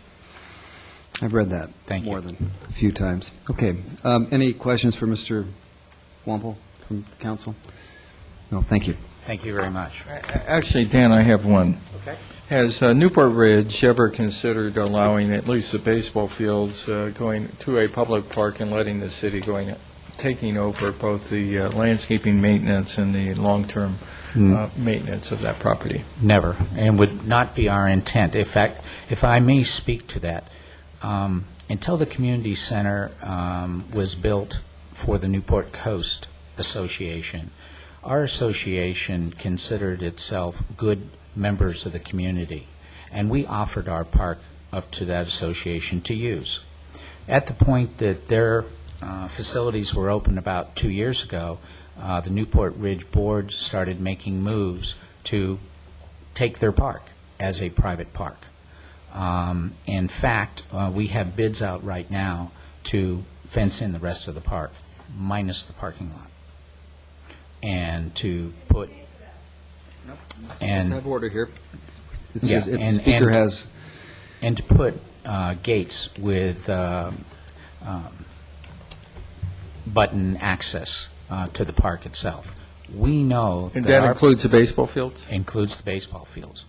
I've read that Thank you. more than a few times. Okay. Any questions for Mr. Wampel from council? No, thank you. Thank you very much. Actually, Dan, I have one. Okay. Has Newport Ridge ever considered allowing at least the baseball fields going to a public park and letting the city taking over both the landscaping maintenance and the long-term maintenance of that property? Never, and would not be our intent. In fact, if I may speak to that, until the community center was built for the Newport Coast Association, our association considered itself good members of the community, and we offered our park up to that association to use. At the point that their facilities were opened about 2 years ago, the Newport Ridge Board started making moves to take their park as a private park. In fact, we have bids out right now to fence in the rest of the park, minus the parking lot, and to put... Let's have order here. Yeah, Speaker has... And to put gates with button access to the park itself. We know And that includes the baseball fields? Includes the baseball fields.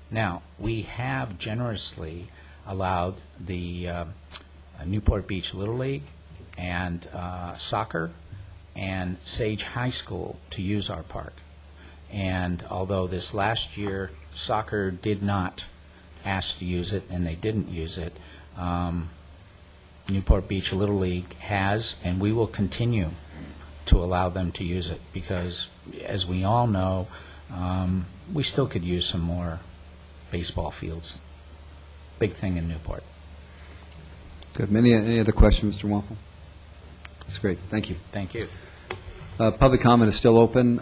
Now, we have generously allowed the Newport Beach Little League and soccer and Sage High School to use our park. And although this last year soccer did not ask to use it and they didn't use it, Newport Beach Little League has, and we will continue to allow them to use it because, as we all know, we still could use some more baseball fields. Big thing in Newport. Good. Any other questions, Mr. Wampel? That's great. Thank you. Thank you. Public comment is still open.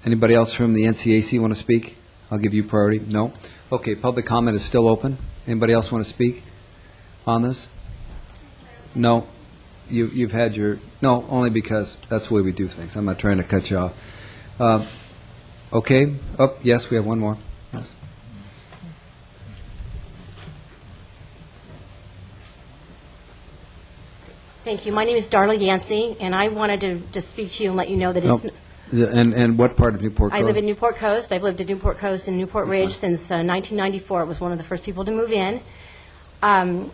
Anybody else from the NCAC want to speak? I'll give you priority. No? Okay, public comment is still open. Anybody else want to speak on this? No? You've had your... No, only because that's the way we do things. I'm not trying to cut you off. Okay. Oh, yes, we have one more. Yes. Thank you. My name is Darla Yancey, and I wanted to just speak to you and let you know that it's... And what part of Newport Coast? I live in Newport Coast. I've lived in Newport Coast and Newport Ridge since 1994. I was one of the first people to move in. I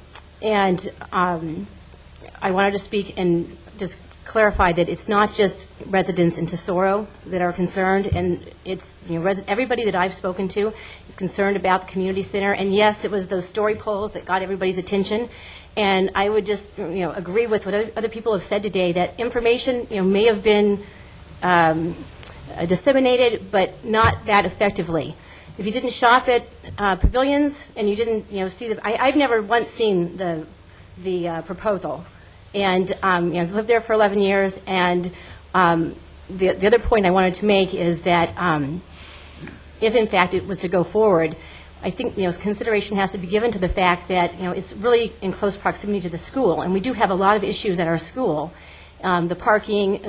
wanted to speak and just clarify that it's not just residents in Tesoro that are concerned, and it's everybody that I've spoken to is concerned about the community center. And yes, it was those story polls that got everybody's attention. And I would just agree with what other people have said today, that information may have been disseminated, but not that effectively. If you didn't shop at pavilions and you didn't see I've never once seen the proposal. And I've lived there for 11 years, and the other point I wanted to make is that if, in fact, it was to go forward, I think consideration has to be given to the fact that it's really in close proximity to the school, and we do have a lot of issues at our school. The parking,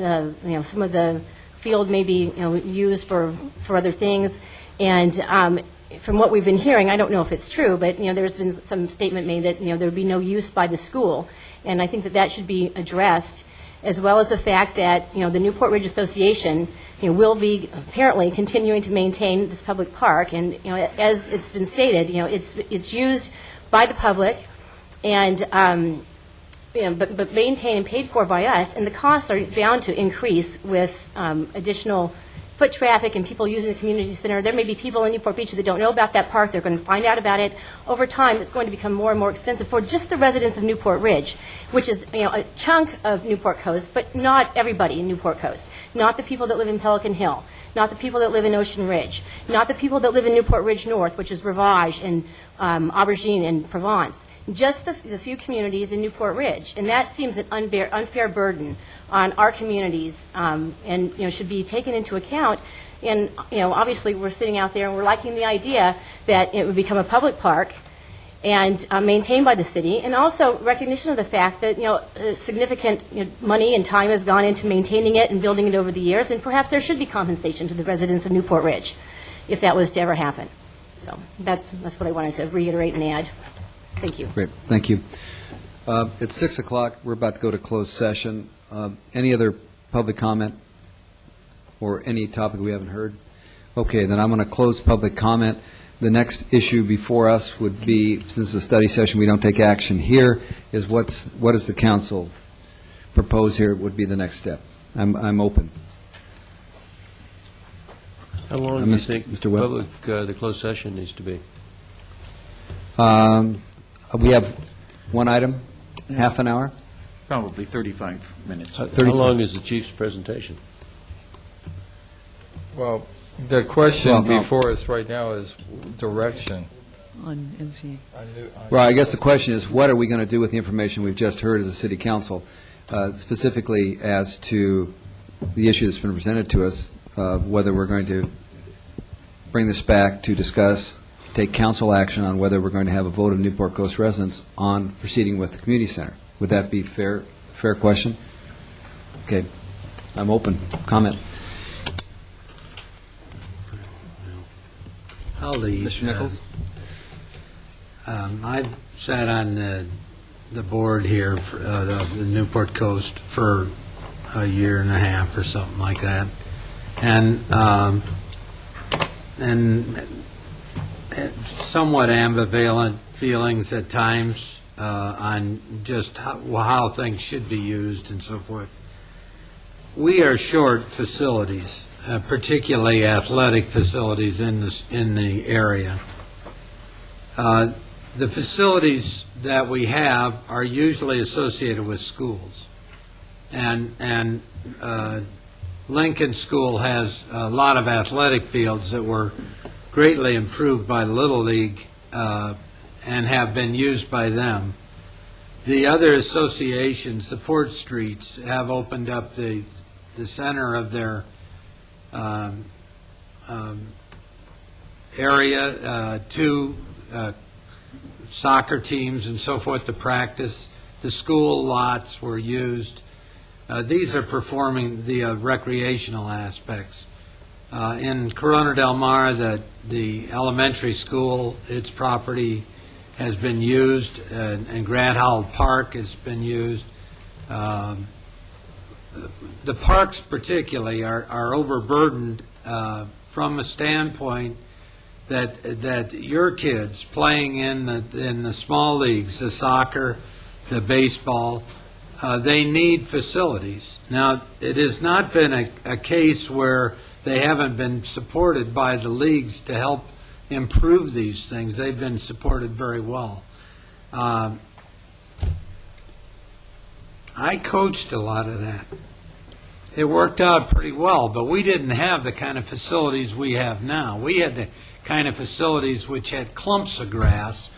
some of the field may be used for other things, and from what we've been hearing, I don't know if it's true, but, there's been some statement made that, there would be no use by the school. And I think that that should be addressed, as well as the fact that, the Newport Ridge Association, will be apparently continuing to maintain this public park. And, as it's been stated, it's used by the public, and, but maintained and paid for by us, and the costs are bound to increase with additional foot traffic and people using the community center. There may be people in Newport Beach that don't know about that park. They're going to find out about it. Over time, it's going to become more and more expensive for just the residents of Newport Ridge, which is a chunk of Newport Coast, but not everybody in Newport Coast. Not the people that live in Pelican Hill. Not the people that live in Ocean Ridge. Not the people that live in Newport Ridge North, which is Rivage and Aubergine and Provence. Just the few communities in Newport Ridge. And that seems an unfair burden on our communities, and should be taken into account. And obviously we're sitting out there and we're liking the idea that it would become a public park and maintained by the city, and also recognition of the fact that significant money and time has gone into maintaining it and building it over the years, and perhaps there should be compensation to the residents of Newport Ridge if that was to ever happen. So that's what I wanted to reiterate and add. Thank you. Great, thank you. It's 6 o'clock. We're about to go to closed session. Any other public comment or any topic we haven't heard? Okay, then I'm going to close public comment. The next issue before us would be, since it's a study session, we don't take action here, is what does the council propose here would be the next step. I'm open. How long do you think Mr. Webb? the closed session needs to be? We have one item, half an hour? Probably 35 minutes. How long is the chief's presentation? Well, the question before us right now is direction. On NCA. Well, I guess the question is, what are we going to do with the information we've just heard as a city council, specifically as to the issue that's been presented to us, whether we're going to bring this back to discuss, take council action on whether we're going to have a vote of Newport Coast residents on proceeding with the community center. Would that be fair question? Okay. I'm open. Comment. I'll leave. Mr. Nichols? I've sat on the board here for the Newport Coast for a year and a half or something like that, and somewhat ambivalent feelings at times on just how things should be used and so forth. We are short facilities, particularly athletic facilities in the area. The facilities that we have are usually associated with schools, and Lincoln School has a lot of athletic fields that were greatly improved by Little League and have been used by them. The other associations, the Fort Streets, have opened up the center of their area to soccer teams and so forth to practice. The school lots were used. These are performing the recreational aspects. In Corona del Mar, the elementary school, its property has been used, and Grant Howell Park has been used. The parks particularly are overburdened from a standpoint that your kids playing in the small leagues, the soccer, the baseball, they need facilities. Now, it has not been a case where they haven't been supported by the leagues to help improve these things. They've been supported very well. I coached a lot of that. It worked out pretty well, but we didn't have the kind of facilities we have now. We had the kind of facilities which had clumps of grass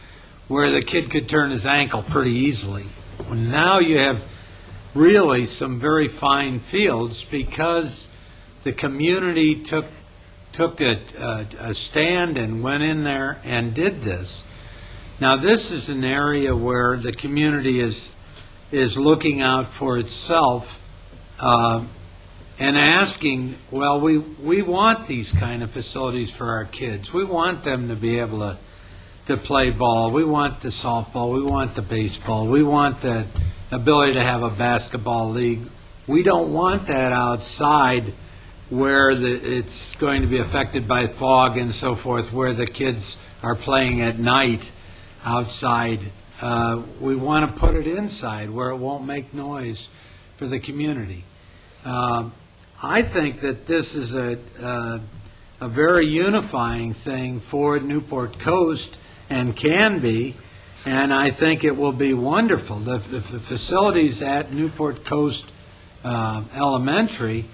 where the kid could turn his ankle pretty easily. Now you have really some very fine fields because the community took a stand and went in there and did this. Now this is an area where the community is looking out for itself and asking, well, we want these kind of facilities for our kids. We want them to be able to play ball. We want the softball. We want the baseball. We want the ability to have a basketball league. We don't want that outside where it's going to be affected by fog and so forth, where the kids are playing at night outside. We want to put it inside where it won't make noise for the community. I think that this is a very unifying thing for Newport Coast and can be, and I think it will be wonderful. The facilities at Newport Coast Elementary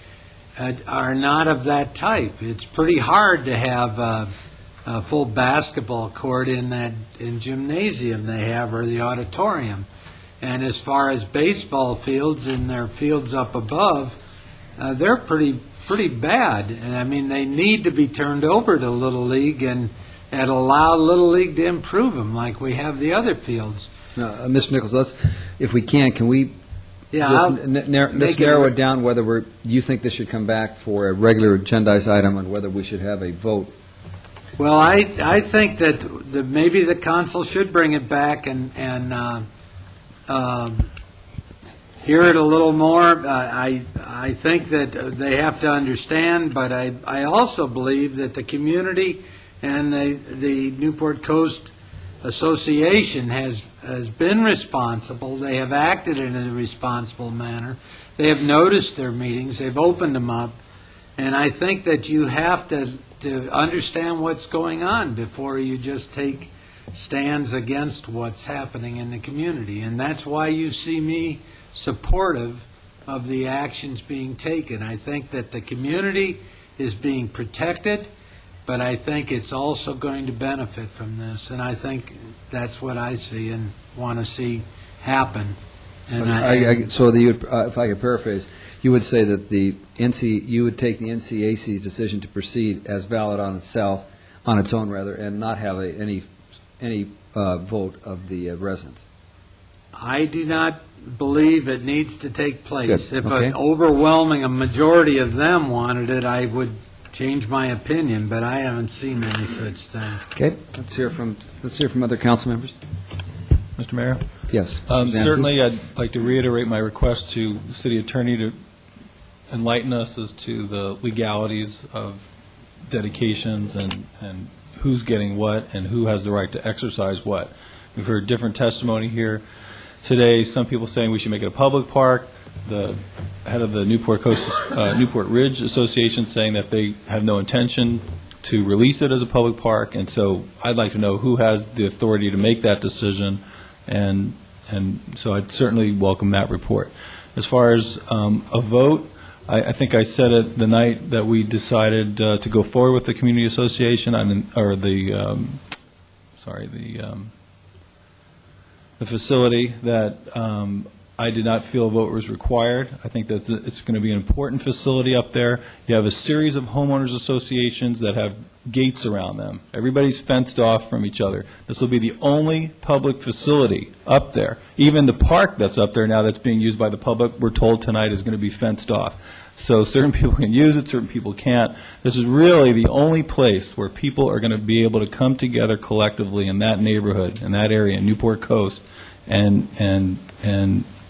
are not of that type. It's pretty hard to have a full basketball court in that gymnasium they have or the auditorium. And as far as baseball fields and their fields up above, they're pretty bad. And I mean, they need to be turned over to Little League and allow Little League to improve them like we have the other fields. Mr. Nichols, if we can we Yeah, let's narrow it down whether you think this should come back for a regular agendized item and whether we should have a vote? Well, I think that maybe the council should bring it back and hear it a little more. I think that they have to understand, but I also believe that the community and the Newport Coast Association has been responsible. They have acted in a responsible manner. They have noticed their meetings. They've opened them up. And I think that you have to understand what's going on before you just take stands against what's happening in the community. And that's why you see me supportive of the actions being taken. I think that the community is being protected, but I think it's also going to benefit from this. And I think that's what I see and want to see happen. And So if I could paraphrase, you would say that you would take the NCAC's decision to proceed as valid on its own, and not have any vote of the residents. I do not believe it needs to take place. Good. If Okay. an overwhelming majority of them wanted it, I would change my opinion, but I haven't seen any such thing. Okay, let's hear from other council members. Mr. Mayor? Yes. Certainly, I'd like to reiterate my request to the city attorney to enlighten us as to the legalities of dedications and who's getting what and who has the right to exercise what. We've heard different testimony here today, some people saying we should make it a public park, the head of the Newport Ridge Association saying that they have no intention to release it as a public park, and so I'd like to know who has the authority to make that decision, and so I'd certainly welcome that report. As far as a vote, I think I said it the night that we decided to go forward with the community association, the facility, that I did not feel a vote was required. I think that it's going to be an important facility up there. You have a series of homeowners associations that have gates around them. Everybody's fenced off from each other. This will be the only public facility up there. Even the park that's up there now that's being used by the public, we're told tonight, is going to be fenced off. So certain people can use it, certain people can't. This is really the only place where people are going to be able to come together collectively in that neighborhood, in that area, in Newport Coast, and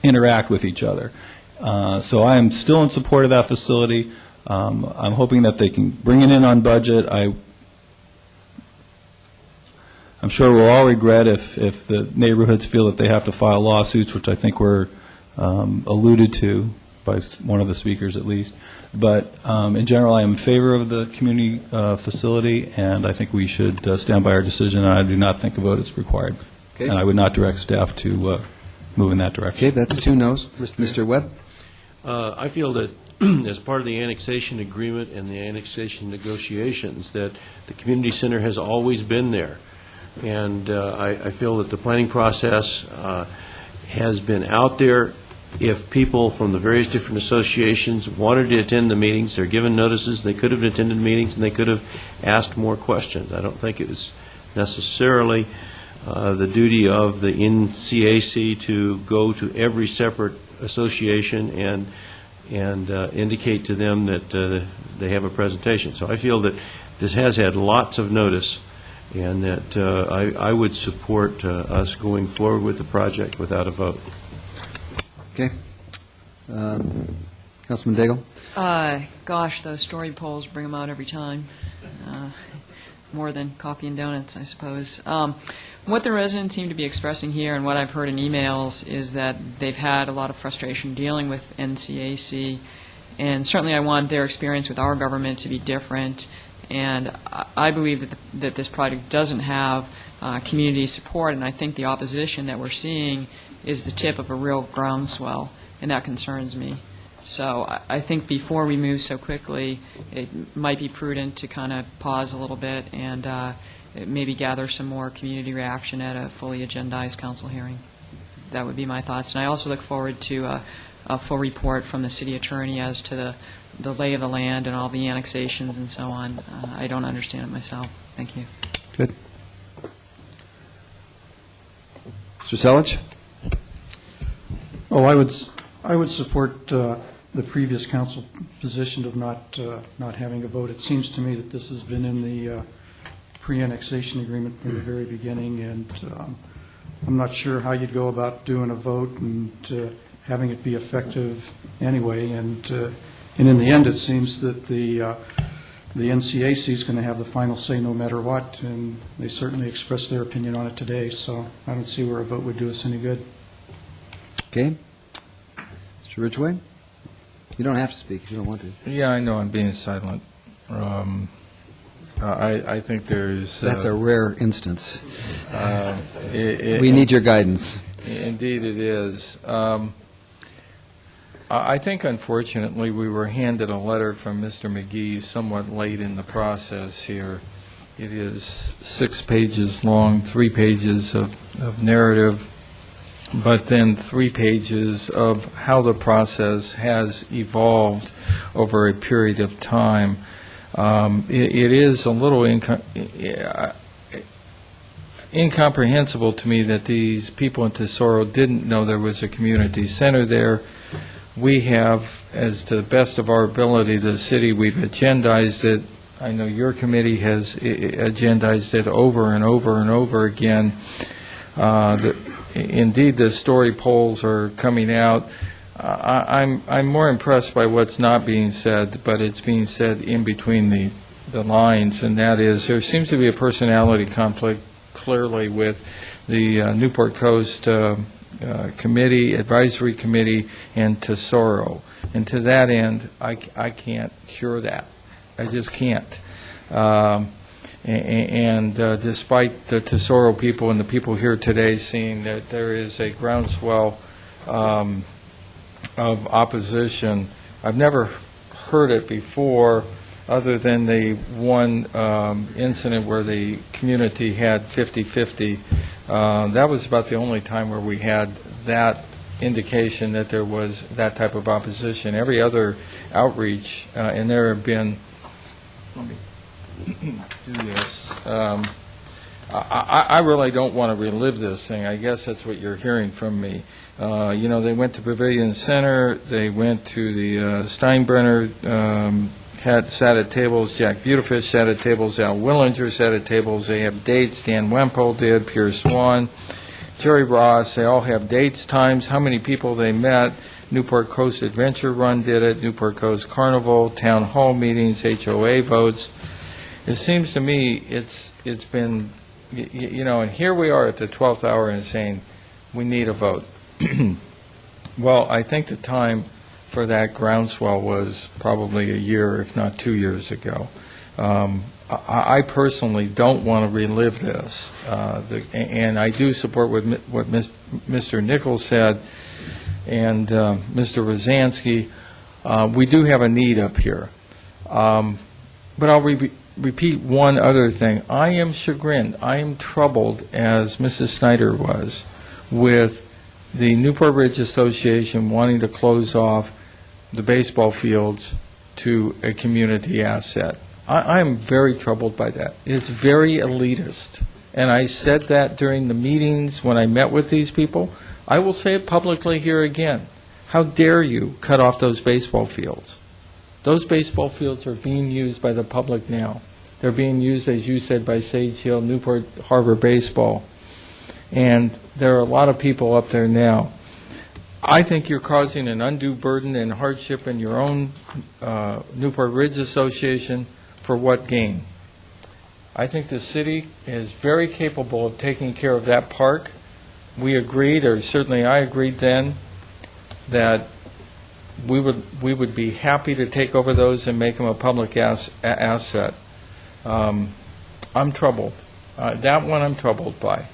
interact with each other. So I am still in support of that facility. I'm hoping that they can bring it in on budget. I'm sure we'll all regret if the neighborhoods feel that they have to file lawsuits, which I think were alluded to by one of the speakers at least. But in general, I am in favor of the community facility, and I think we should stand by our decision, and I do not think a vote is required. Okay. And I would not direct staff to move in that direction. Okay, that's 2 no's. Mr. Webb? I feel that as part of the annexation agreement and the annexation negotiations, that the community center has always been there. And I feel that the planning process has been out there. If people from the various different associations wanted to attend the meetings, they're given notices, they could have attended meetings, and they could have asked more questions. I don't think it was necessarily the duty of the NCAC to go to every separate association and and indicate to them that they have a presentation. So I feel that this has had lots of notice, and that I would support us going forward with the project without a vote. Okay. Councilman Daigle? Gosh, those story polls bring them out every time. More than coffee and donuts, I suppose. What the residents seem to be expressing here, and what I've heard in emails, is that they've had a lot of frustration dealing with NCAC, and certainly I want their experience with our government to be different, and I believe that this project doesn't have community support, and I think the opposition that we're seeing is the tip of a real groundswell, and that concerns me. So I think before we move so quickly, it might be prudent to kind of pause a little bit and maybe gather some more community reaction at a fully agendized council hearing. That would be my thoughts. And I also look forward to a full report from the city attorney as to the lay of the land and all the annexations and so on. I don't understand it myself. Thank you. Good. Mr. Selich? Oh, I would support the previous council position of not having a vote. It seems to me that this has been in the pre-annexation agreement from the very beginning, and I'm not sure how you'd go about doing a vote and having it be effective anyway. And in the end, it seems that the NCAC is going to have the final say no matter what, and they certainly expressed their opinion on it today, so I don't see where a vote would do us any good. Okay. Mr. Ridgway? You don't have to speak if you don't want to. Yeah, I know I'm being silent. I think there's... That's a rare instance. We We need your guidance. Indeed it is. I think, unfortunately, we were handed a letter from Mr. McGee somewhat late in the process here. It is 6 pages long, 3 pages of narrative, but then 3 pages of how the process has evolved over a period of time. It is a little incomprehensible to me that these people in Tesoro didn't know there was a community center there. We have, as to the best of our ability, the city, we've agendized it. I know your committee has agendized it over and over and over again. Indeed, the story polls are coming out. I'm more impressed by what's not being said, but it's being said in between the lines, and that is there seems to be a personality conflict clearly with the Newport Coast Committee, Advisory Committee, and Tesoro. And to that end, I can't cure that. I just can't. And despite the Tesoro people and the people here today seeing that there is a groundswell of opposition, I've never heard it before other than the one incident where the community had 50-50. That was about the only time where we had that indication that there was that type of opposition. Every other outreach, and there have been, let me do this. I really don't want to relive this thing. I guess that's what you're hearing from me. They went to Pavilion Center, they went to the Steinbrenner, sat at tables, Jack Butefish sat at tables, Al Willinger sat at tables, they have dates, Dan Wempel did, Pierre Swan, Jerry Ross, they all have dates, times, how many people they met. Newport Coast Adventure Run did it, Newport Coast Carnival, town hall meetings, HOA votes. It seems to me it's been, and here we are at the 12th hour and saying we need a vote. Well, I think the time for that groundswell was probably a year, if not 2 years ago. I personally don't want to relive this, and I do support what Mr. Nichols said and Mr. Rosansky. We do have a need up here. But I'll repeat one other thing. I am chagrined, I am troubled, as Mrs. Snyder was, with the Newport Ridge Association wanting to close off the baseball fields to a community asset. I am very troubled by that. It's very elitist. And I said that during the meetings when I met with these people. I will say it publicly here again. How dare you cut off those baseball fields? Those baseball fields are being used by the public now. They're being used, as you said, by Sage Hill, Newport Harbor Baseball. And there are a lot of people up there now. I think you're causing an undue burden and hardship in your own Newport Ridge Association. For what gain? I think the city is very capable of taking care of that park. We agreed, or certainly I agreed then, that we would be happy to take over those and make them a public asset. I'm troubled. That one I'm troubled by.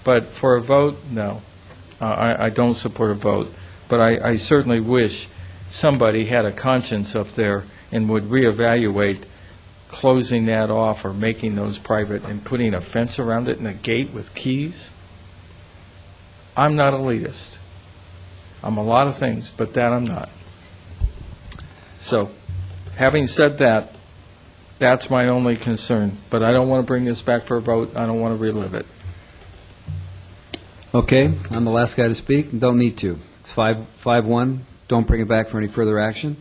But for a vote, no. I don't support a vote. But I certainly wish somebody had a conscience up there and would reevaluate closing that off or making those private and putting a fence around it and a gate with keys. I'm not elitist. I'm a lot of things, but that I'm not. So, having said that, that's my only concern. But I don't want to bring this back for a vote. I don't want to relive it. Okay, I'm the last guy to speak. Don't need to. It's 5-1. Don't bring it back for any further action.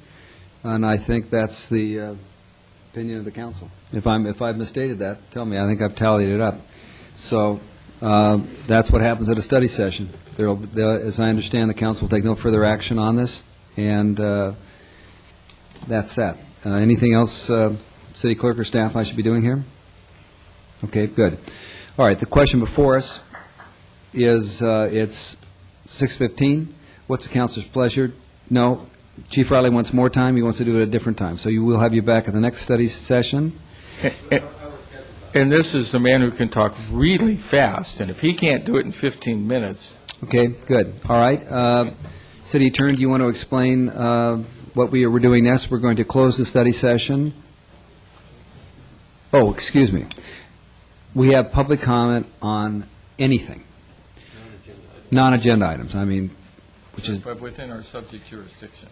And I think that's the opinion of the council. If I've misstated that, tell me. I think I've tallied it up. So that's what happens at a study session. As I understand, the council will take no further action on this, and that's that. Anything else, City Clerk or staff, I should be doing here? Okay, good. All right, the question before us is, it's 6:15. What's the council's pleasure? No. Chief Riley wants more time. He wants to do it at a different time. So we'll have you back at the next study session. And this is the man who can talk really fast, and if he can't do it in 15 minutes... Okay, good. All right. City Attorney, do you want to explain what we're doing next? We're going to close the study session. Oh, excuse me. We have public comment on anything. Non-agenda items. I mean, which is... But within our subject jurisdiction.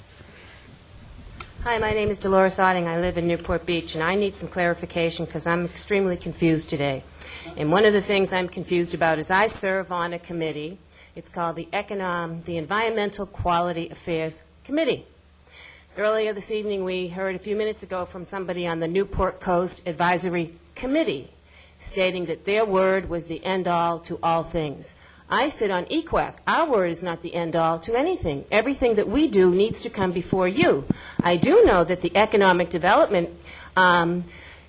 Hi, my name is Dolores Otting. I live in Newport Beach, and I need some clarification because I'm extremely confused today. And one of the things I'm confused about is I serve on a committee. It's called the Environmental Quality Affairs Committee. Earlier this evening, we heard a few minutes ago from somebody on the Newport Coast Advisory Committee stating that their word was the end-all to all things. I sit on EQUAC. Our word is not the end-all to anything. Everything that we do needs to come before you. I do know that the Economic Development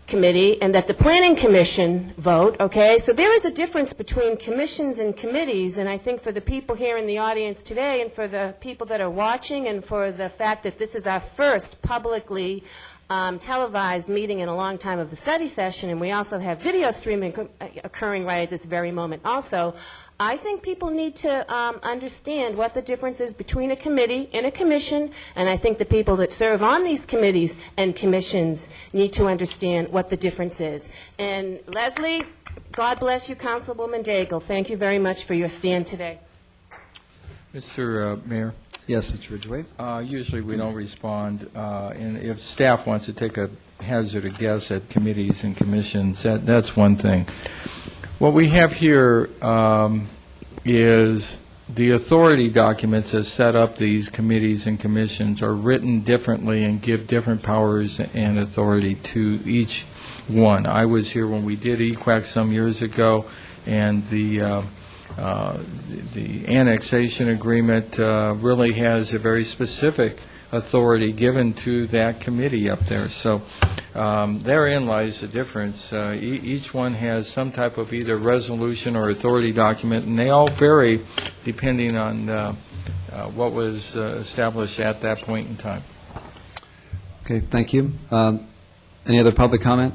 Committee and that the Planning Commission vote, okay? So there is a difference between commissions and committees, and I think for the people here in the audience today and for the people that are watching and for the fact that this is our first publicly televised meeting in a long time of the study session, and we also have video streaming occurring right at this very moment also, I think people need to understand what the difference is between a committee and a commission, and I think the people that serve on these committees and commissions need to understand what the difference is. And Leslie, God bless you, Councilwoman Daigle. Thank you very much for your stand today. Mr. Mayor? Yes, Mr. Ridgway. Usually we don't respond, and if staff wants to take a hazard a guess at committees and commissions, that's one thing. What we have here is the authority documents that set up these committees and commissions are written differently and give different powers and authority to each one. I was here when we did EQUAC some years ago, and the annexation agreement really has a very specific authority given to that committee up there. So therein lies the difference. Each one has some type of either resolution or authority document, and they all vary depending on what was established at that point in time. Okay, thank you. Any other public comment?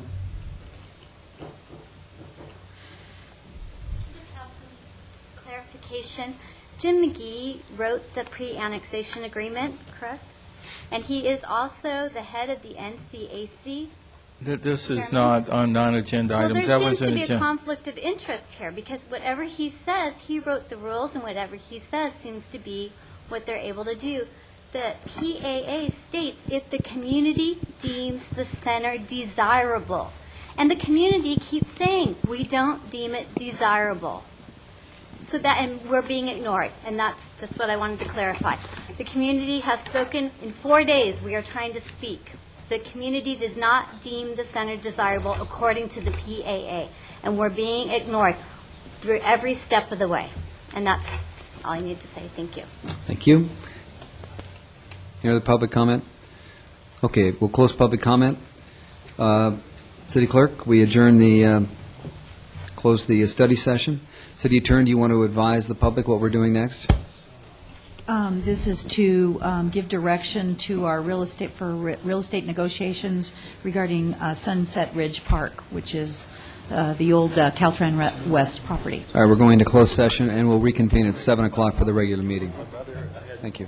Clarification. Jim McGee wrote the pre-annexation agreement, correct? And he is also the head of the NCAC. This is not on non-agenda items. Well, That there was seems an to be a agenda. conflict of interest here, because whatever he says, he wrote the rules, and whatever he says seems to be what they're able to do. The PAA states if the community deems the center desirable. And the community keeps saying, we don't deem it desirable. and we're being ignored, and that's just what I wanted to clarify. The community has spoken in 4 days. We are trying to speak. The community does not deem the center desirable according to the PAA, and we're being ignored through every step of the way. And that's all I need to say. Thank you. Thank you. Any other public comment? Okay, we'll close public comment. City Clerk, we adjourn close the study session. City Attorney, do you want to advise the public what we're doing next? This is to give direction to our real estate negotiations regarding Sunset Ridge Park, which is the old Caltrans West property. All right, we're going to closed session, and we'll reconvene at 7 o'clock for the regular meeting. Thank you.